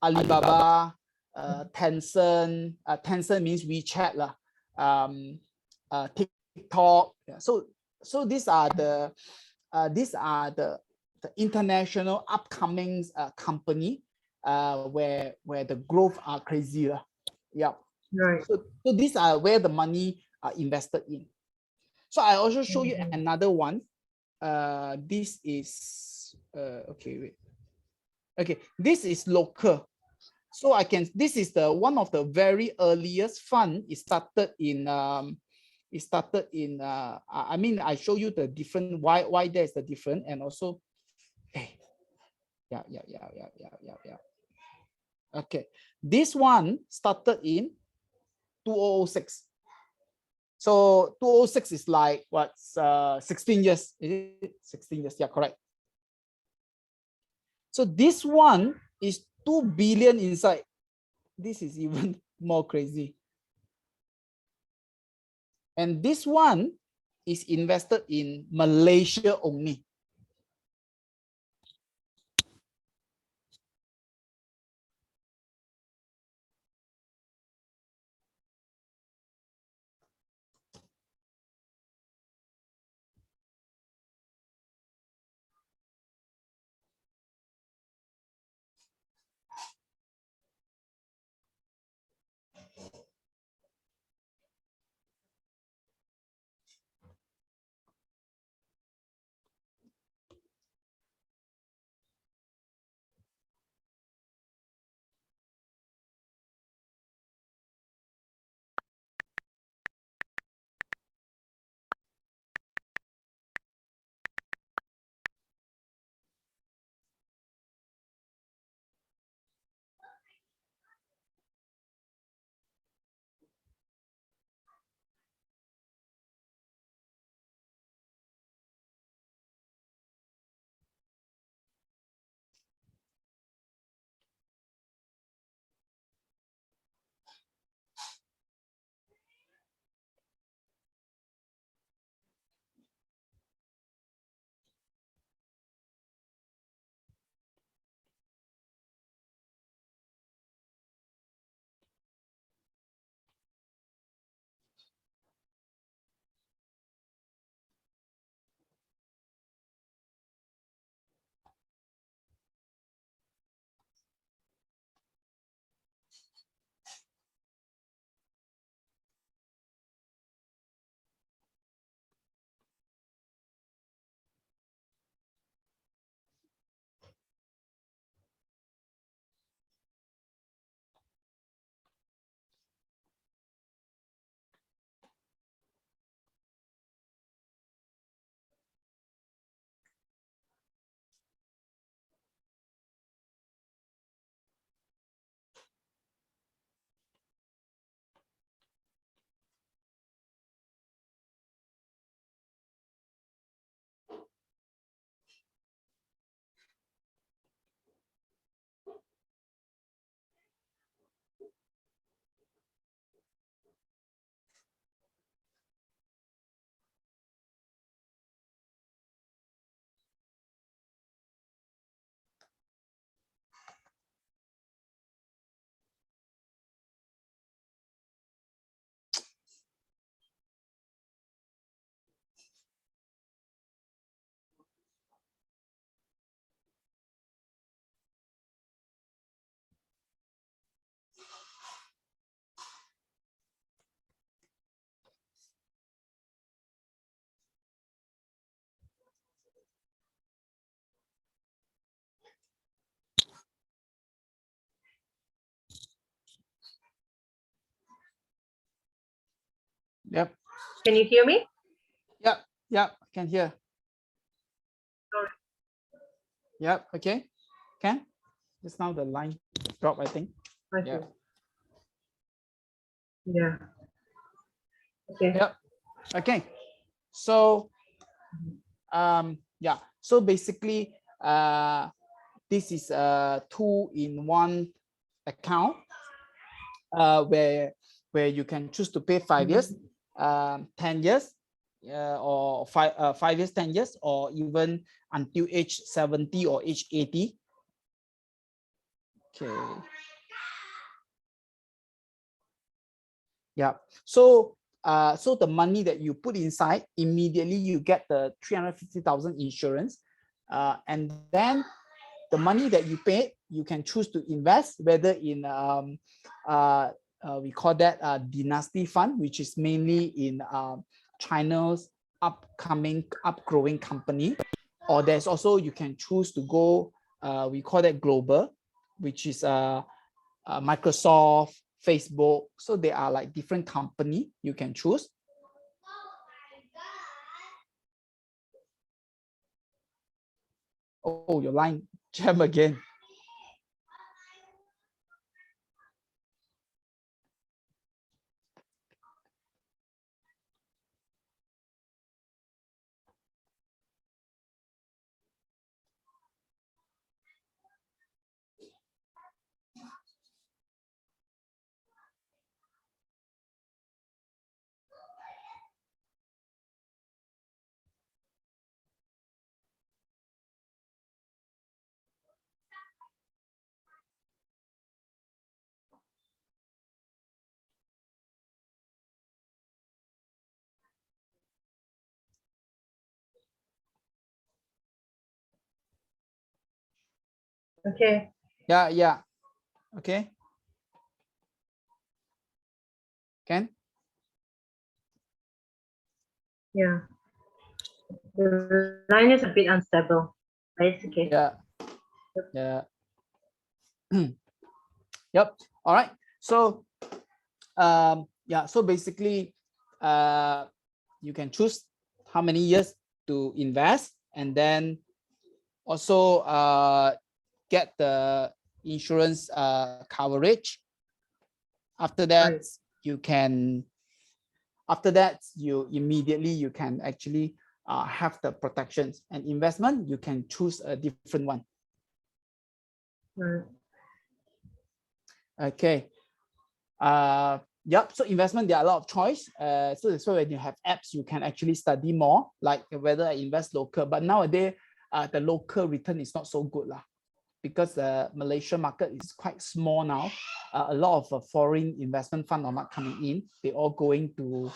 Alibaba, Tencent. Tencent means WeChat lah. TikTok. So these are the international upcoming company where the growth are crazy. Yeah. Right. So these are where the money are invested in. So I also show you another one. This is okay. Wait. Okay, this is local. So this is the one of the very earliest fund. It started in I mean, I show you the different why there's the different, and also hey, yeah. Okay, this one started in 2006. So 2006 is like what's 16 years? Is it 16 years? Yeah, correct. So this one is 2 billion inside. This is even more crazy. And this one is invested in Malaysia only. Yep. Can you hear me? Yep. Yep. I can hear. Sorry. Yep. Okay. Can. Just now the line dropped, I think. Okay. Yeah. Yeah. Okay. Yep. Okay. So yeah. So basically this is a 2-in-1 account where you can choose to pay 5 years, 10 years, or 5 years, 10 years, or even until age 70 or age 80. Okay. Yeah. So so the money that you put inside, immediately you get the 350,000 insurance, and then the money that you paid, you can choose to invest whether in we call that a dynasty fund, which is mainly in China's upgrowing company, or there's also you can choose to go we call that global, which is Microsoft, Facebook. So they are like different company you can choose. Oh, your line jam again. Okay. Yeah, yeah. Okay. Can? Yeah. The line is a bit unstable, but it's okay. Yeah. Yeah. Yep. All right. So yeah, so basically you can choose how many years to invest, and then also get the insurance coverage. After that, Right. you can, after that, you immediately you can actually have the protections. And investment, you can choose a different one. Right. Okay. Yep. So investment, there are a lot of choice. So that's why when you have apps, you can actually study more, like whether I invest local. But nowadays, the local return is not so good lah, because the Malaysian market is quite small now. A lot of foreign investment fund are not coming in. They all going to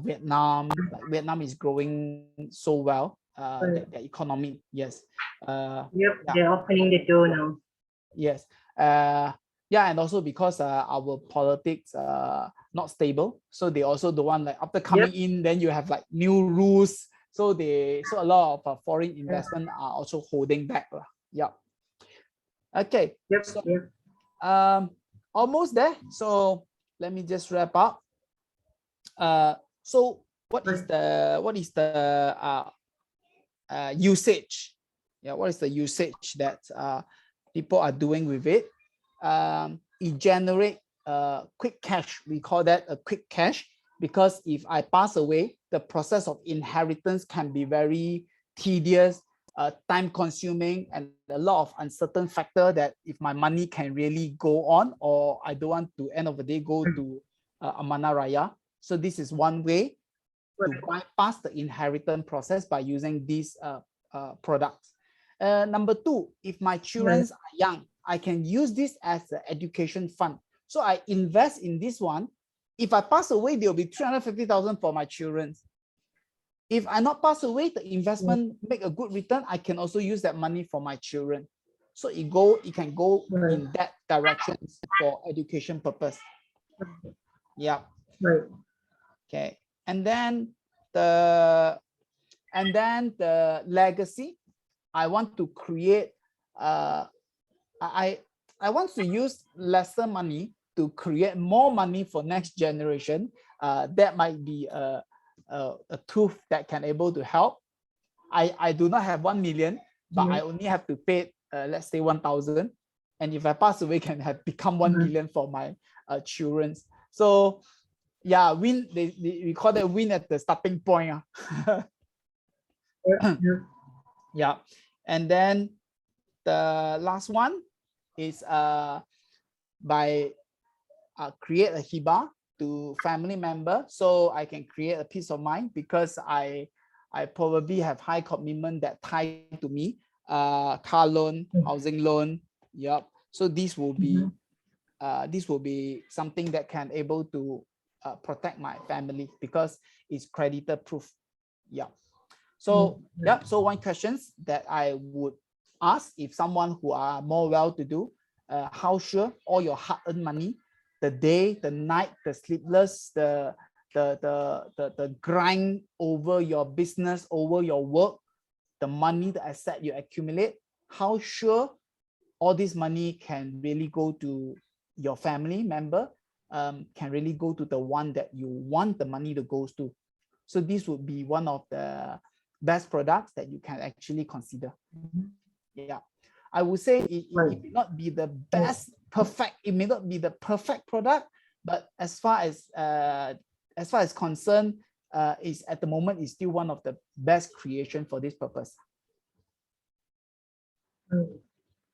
Vietnam. Like Vietnam is growing so well. Right. The economy, yes. Yep. Yeah. They're opening the door now. Yes. Yeah, and also because our politics not stable, so they also don't want, like after coming in, then you have like new rules. So a lot of foreign investment are also holding back. Yeah. Okay. Yep. So Yep. almost there. So let me just wrap up. So what is the usage? Yeah, what is the usage that people are doing with it? It generate quick cash. We call that a quick cash, because if I pass away, the process of inheritance can be very tedious, time consuming, and a lot of uncertain factor that if my money can really go on, or I don't want to end of the day go to Amanah Raya. So this is one way to bypass the inheritance process by using these products. Number two, if my children are young, I can use this as an education fund. So I invest in this one. If I pass away, there will be 350,000 for my children. If I not pass away, the investment make a good return, I can also use that money for my children. So it can go in that direction for education purpose. Yeah. Right. Okay. And then the legacy, I want to create I want to use lesser money to create more money for next generation. that might be a tool that can able to help. I do not have 1 million, but I only have to pay let's say 1,000, and if I pass away, can have become 1 million for my children. So yeah, win. We call that win at the starting point. Yeah, and then the last one is by create a hiba to family member, so I can create a peace of mind, because I probably have high commitment that tie to me, car loan, housing loan. Yep. So this will be something that can able to protect my family, because it's creditor proof. Yeah. So yeah. So one questions that I would ask, if someone who are more well-to-do, how sure all your hard-earned money, the day, the night, the sleepless, the grind over your business, over your work, the money, the asset you accumulate, how sure all this money can really go to your family member, can really go to the one that you want the money to go to. So this would be one of the best products that you can actually consider. Yeah, I would say it may not be the best perfect, it may not be the perfect product, but as far as concerned, is at the moment is still one of the best creation for this purpose.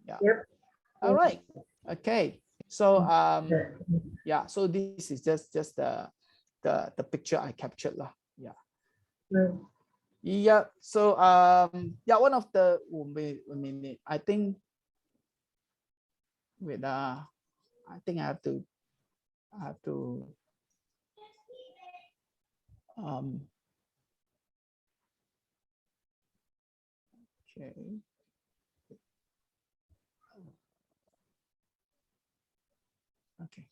Yeah. Yep. All right. Okay. So yeah, so this is just the picture I captured lah. Yeah. Yeah. So yeah, one of the wait a minute. I think with I think I have to okay. Okay.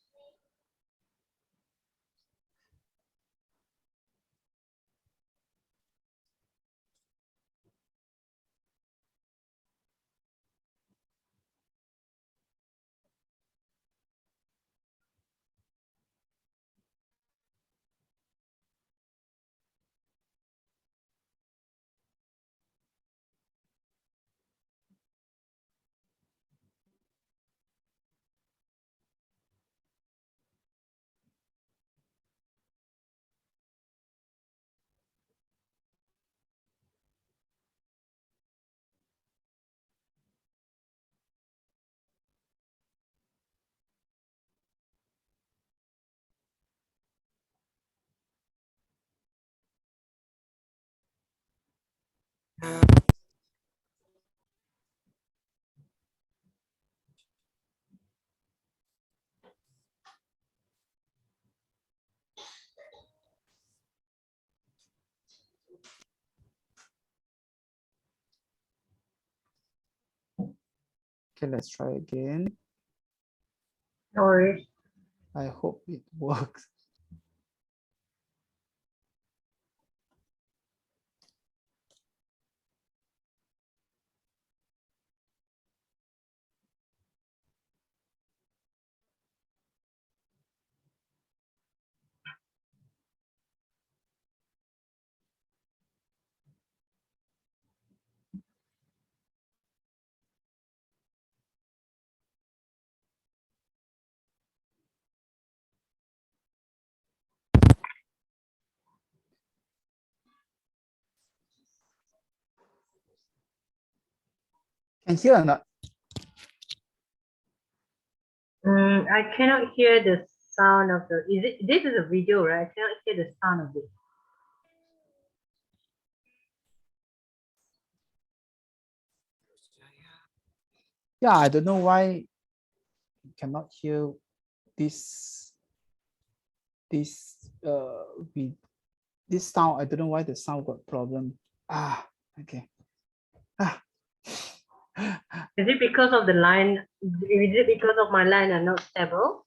Okay, let's try again. Sorry. I hope it works. Can hear or not? I cannot hear the sound of the. This is a video, right? I cannot hear the sound of it. Yeah, I don't know why you cannot hear this sound. I don't know why the sound got problem. Okay. Is it because of the line? Is it because of my line are not stable?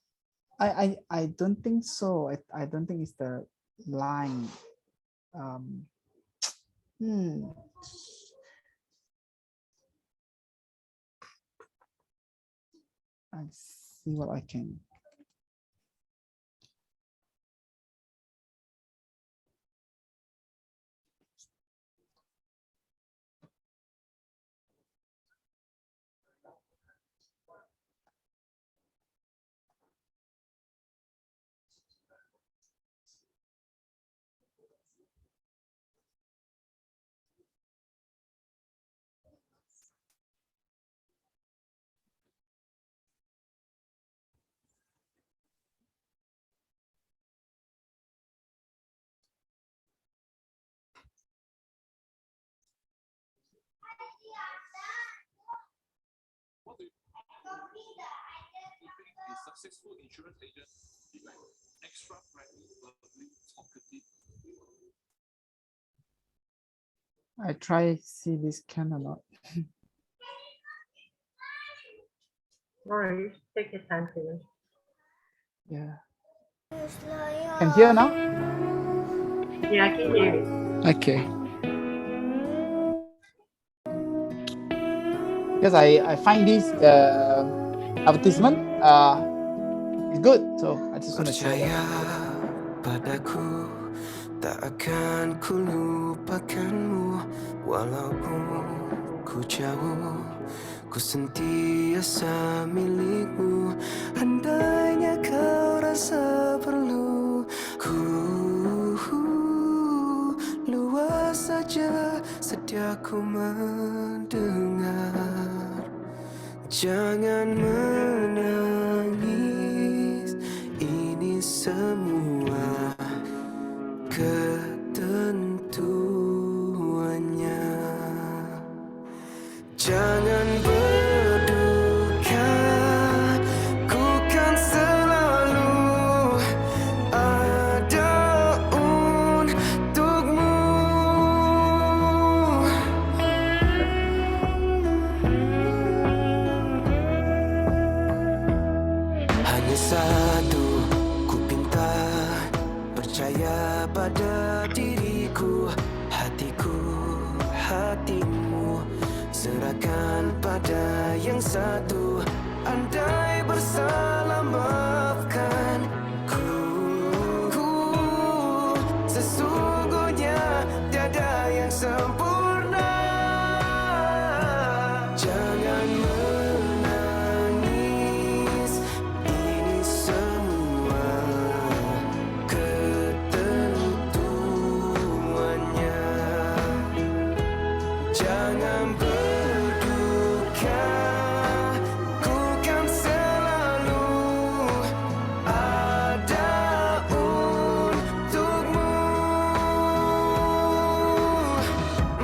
I don't think so. I don't think it's the line. I see what I can. What do you think a successful insurance agent be like? Extra friendly, lovely, talkative? I try see this can or not. Or take your time to. Yeah. Can hear now? Yeah, I can hear it. Okay. Because I find this advertisement is good, so I just want to share that. Padaku tak akan ku lupakanmu walaupun ku jauh, ku sentiasa milikmu. Andainya kau rasa perlu, ku luas saja sedia ku mendengar. Jangan menangis, ini semua ketentuannya. Jangan berduka, ku kan selalu ada untukmu. Hanya satu ku pinta, percaya pada diriku, hatiku, hatimu, serahkan pada yang satu. Andai bersalah maafkan ku, sesungguhnya tiada yang sempurna. Jangan menangis, ini semua ketentuannya. Jangan berduka, ku kan selalu ada untukmu.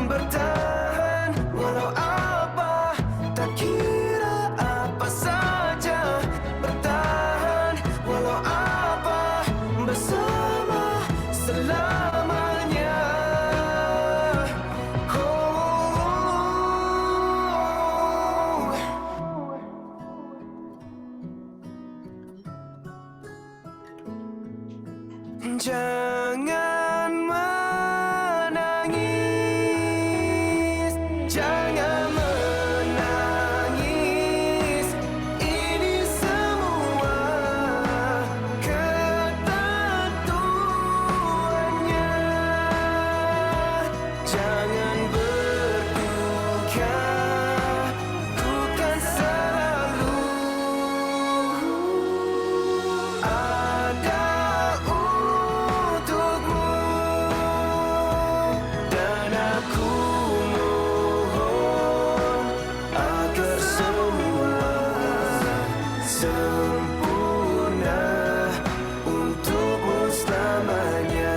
Bertahan walau apa, tak kira apa saja. Bertahan walau apa, bersama selamanya. Jangan menangis, jangan menangis, ini semua ketentuannya. Jangan berduka, ku kan selalu ada untukmu. Dan aku mohon agar semua sempurna untukmu selamanya.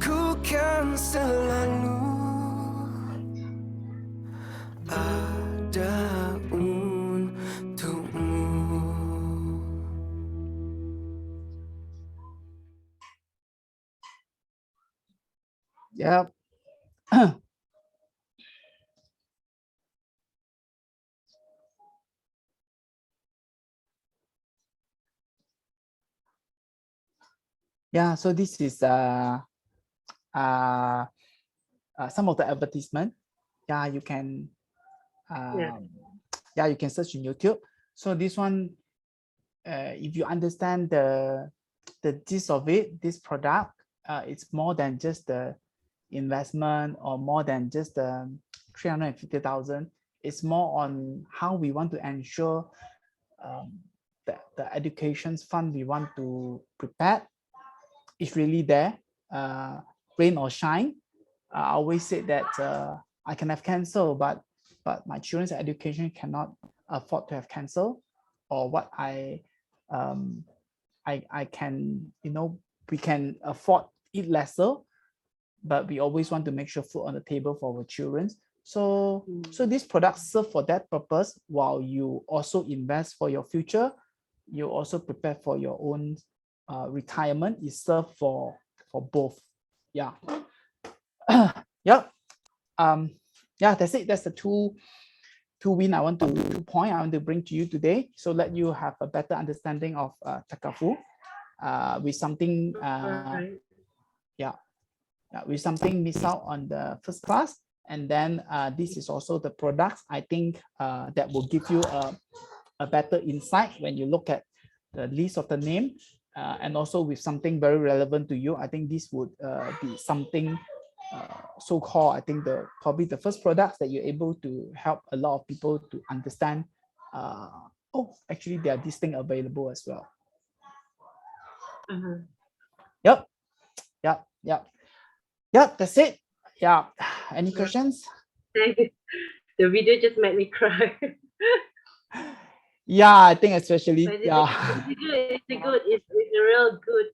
Ku kan selalu ada untukmu. Yep. Yeah, so this is some of the advertisement. Yeah, you can you can search in YouTube. So this one, if you understand the gist of it, this product, it's more than just the investment or more than just the 350,000. It's more on how we want to ensure the education fund we want to prepare is really there, rain or shine. I always say that I can have cancer, but my children's education cannot afford to have cancer, or what I can, we can afford eat lesser, but we always want to make sure food on the table for our children. So these products serve for that purpose, while you also invest for your future. You also prepare for your own retirement. It serve for both. Yeah. Yep. Yeah, that's it. That's the two win I want to point I want to bring to you today. So let you have a better understanding of Takaful with something with something miss out on the first class. And then this is also the products I think that will give you a better insight when you look at the list of the name, and also with something very relevant to you. I think this would be something so-called, I think probably the first products that you're able to help a lot of people to understand, oh, actually there are these things available as well. Yep. That's it. Yeah. Any questions? The video just made me cry. Yeah, I think especially It's a real good.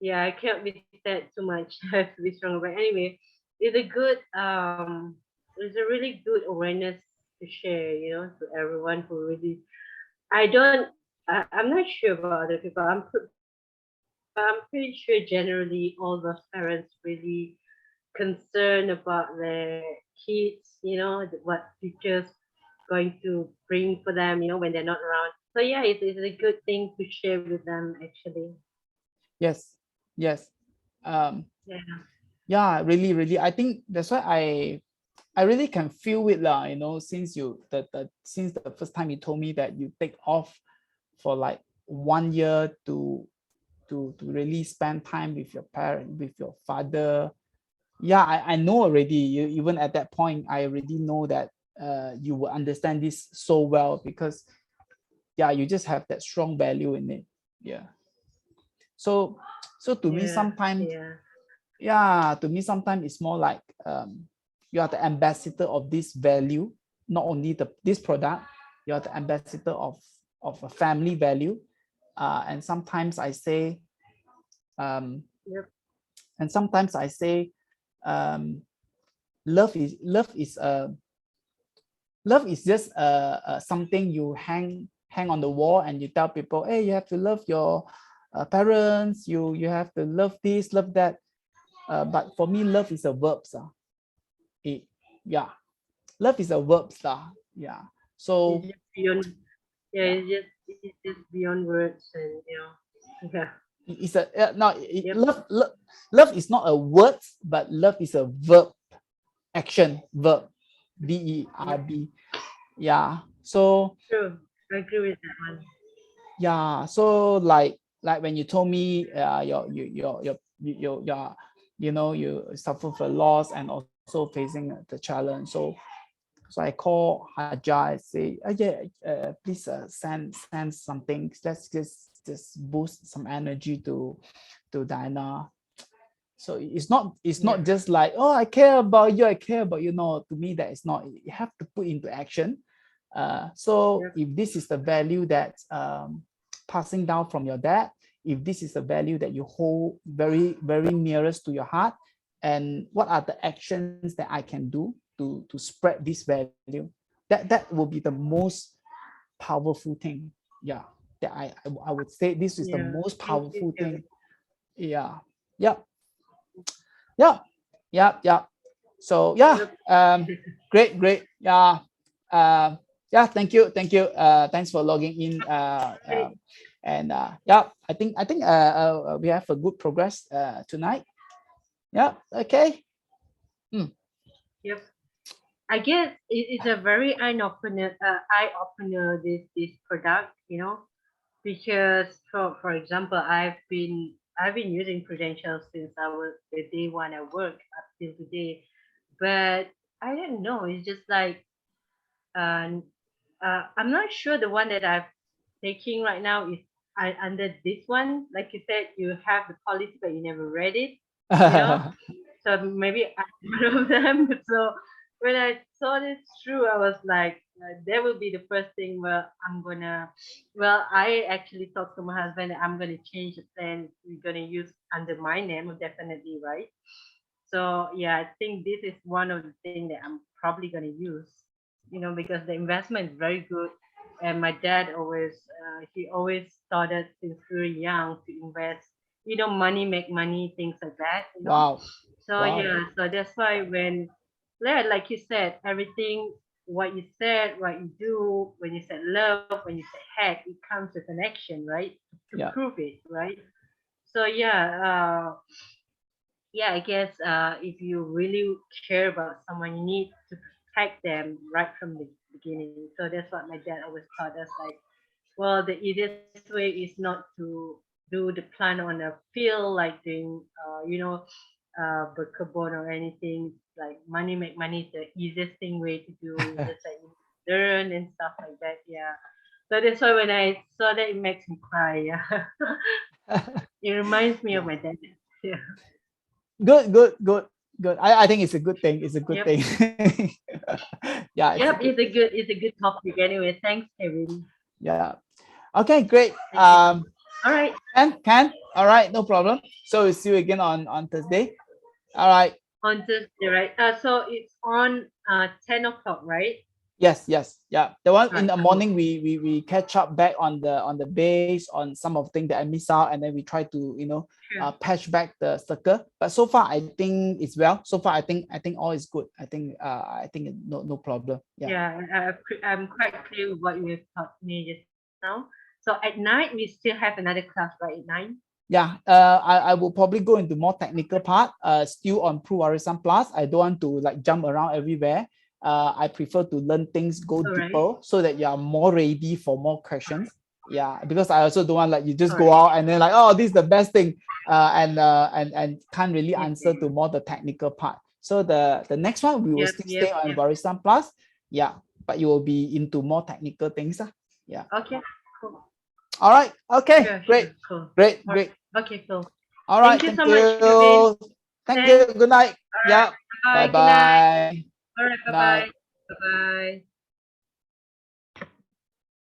Yeah, I can't be said too much. I have to be stronger. But anyway, it's a good. It's a really good awareness to share. To everyone who really. I'm not sure about other people. I'm pretty sure generally all the parents really concerned about their kids. What futures going to bring for them. When they're not around. So yeah, it's a good thing to share with them actually. Yes. Yeah, really. I think that's why I really can feel it lah. Since since the first time you told me that you take off for like 1 year to really spend time with your parent, with your father. Yeah, I know already. You even at that point, I already know that you will understand this so well, because you just have that strong value in it. Yeah. So to me sometimes, to me sometimes it's more like you are the ambassador of this value, not only this product. You are the ambassador of a family value, and sometimes I say, love is just something you hang on the wall, and you tell people, hey, you have to love your parents, you have to love this, love that, but for me, love is a verb. Love is a verb. So it's just beyond words, and it's love is not a word, but love is a verb, action verb, verb. Yeah. So true. I agree with that one. Yeah. So like when you told me you suffer for loss and also facing the challenge. So I call Haja. I say, please send something. Let's just boost some energy to Diana. So it's not just like, oh, I care about you. No, to me that is not. You have to put into action. If this is the value that passing down from your dad, if this is the value that you hold very, very nearest to your heart, and what are the actions that I can do to spread this value, that will be the most powerful thing. Yeah, that I would say this is the most powerful thing. Yeah. So great. Thank you. Thanks for logging in. And I think we have a good progress tonight. Yeah. Okay. Yep. I guess it's a very eye opener. This product, because for example, I've been using Prudential since I was the day one I worked up till today, but I don't know. It's just like, I'm not sure the one that I'm taking right now is under this one. Like you said, you have the policy, but you never read it. So maybe I'm one of them. So when I saw this through, I was like, that will be the first thing where well, I actually talked to my husband that I'm gonna change the plan. We're gonna use under my name, definitely, right? So yeah, I think this is one of the things that I'm probably gonna use, because the investment is very good. And my dad he always started since we were young to invest, money make money, things like that. Wow. So Wow. yeah, so that's why yeah, like you said, everything what you said, what you do, when you said love, when you said hack, it comes with an action, right? To Yeah. prove it, right? So yeah, I guess if you really care about someone, you need to protect them right from the beginning. So that's what my dad always taught us. Like, well, the easiest way is not to do the plant on a field, like doing, berkebun or anything. Like money make money is the easiest thing way to do. You just like learn and stuff like that. Yeah. So that's why when I saw that, it makes me cry. Yeah. It reminds me of Yeah. my dad. Yeah. Good, good, good, good. I think it's a good thing. It's a good Yep. thing. Yeah, it's a Yep, good thing. it's a good topic anyway. Thanks, Kevin. Yeah. Okay, great. Thank you so much. All right, Can. All right, no problem. So we'll see you again on Thursday. All right. on Thursday, right? So it's on 10 o'clock, right? Yes, yes, yeah. The one in Right, the cool. morning, we catch up back on the base on some of things that I miss out, and then we try to Sure. patch back the circle. But so far, I think it's well. So far, I think all is good. I think no problem. Yeah. Yeah, I'm quite clear with what you have taught me just now. So at night, we still have another class, right? At 9? Yeah, I will probably go into more technical part. Still on PRUWarisan Plus. I don't want to like jump around everywhere. I prefer to learn things, go All right. deeper, so that you are more ready for more questions. Yeah, because I also don't want like you just All go right. out and then like, oh, this is the best thing, and can't really Yes, answer to more the technical part. So the next one we will yep, still yep, stay on yep. Warisan Plus. Yeah, but you will be into more technical things. Yeah. Okay, cool. All right. Okay. Sure, Great. sure, cool. Great. All right. Great. Okay, cool. All right. Thank you Thank so much, Kevin. you. Thank you. Thanks. Good night. All right. Yeah. Bye. Bye Good night. bye. All right. Bye Night. bye. Bye bye.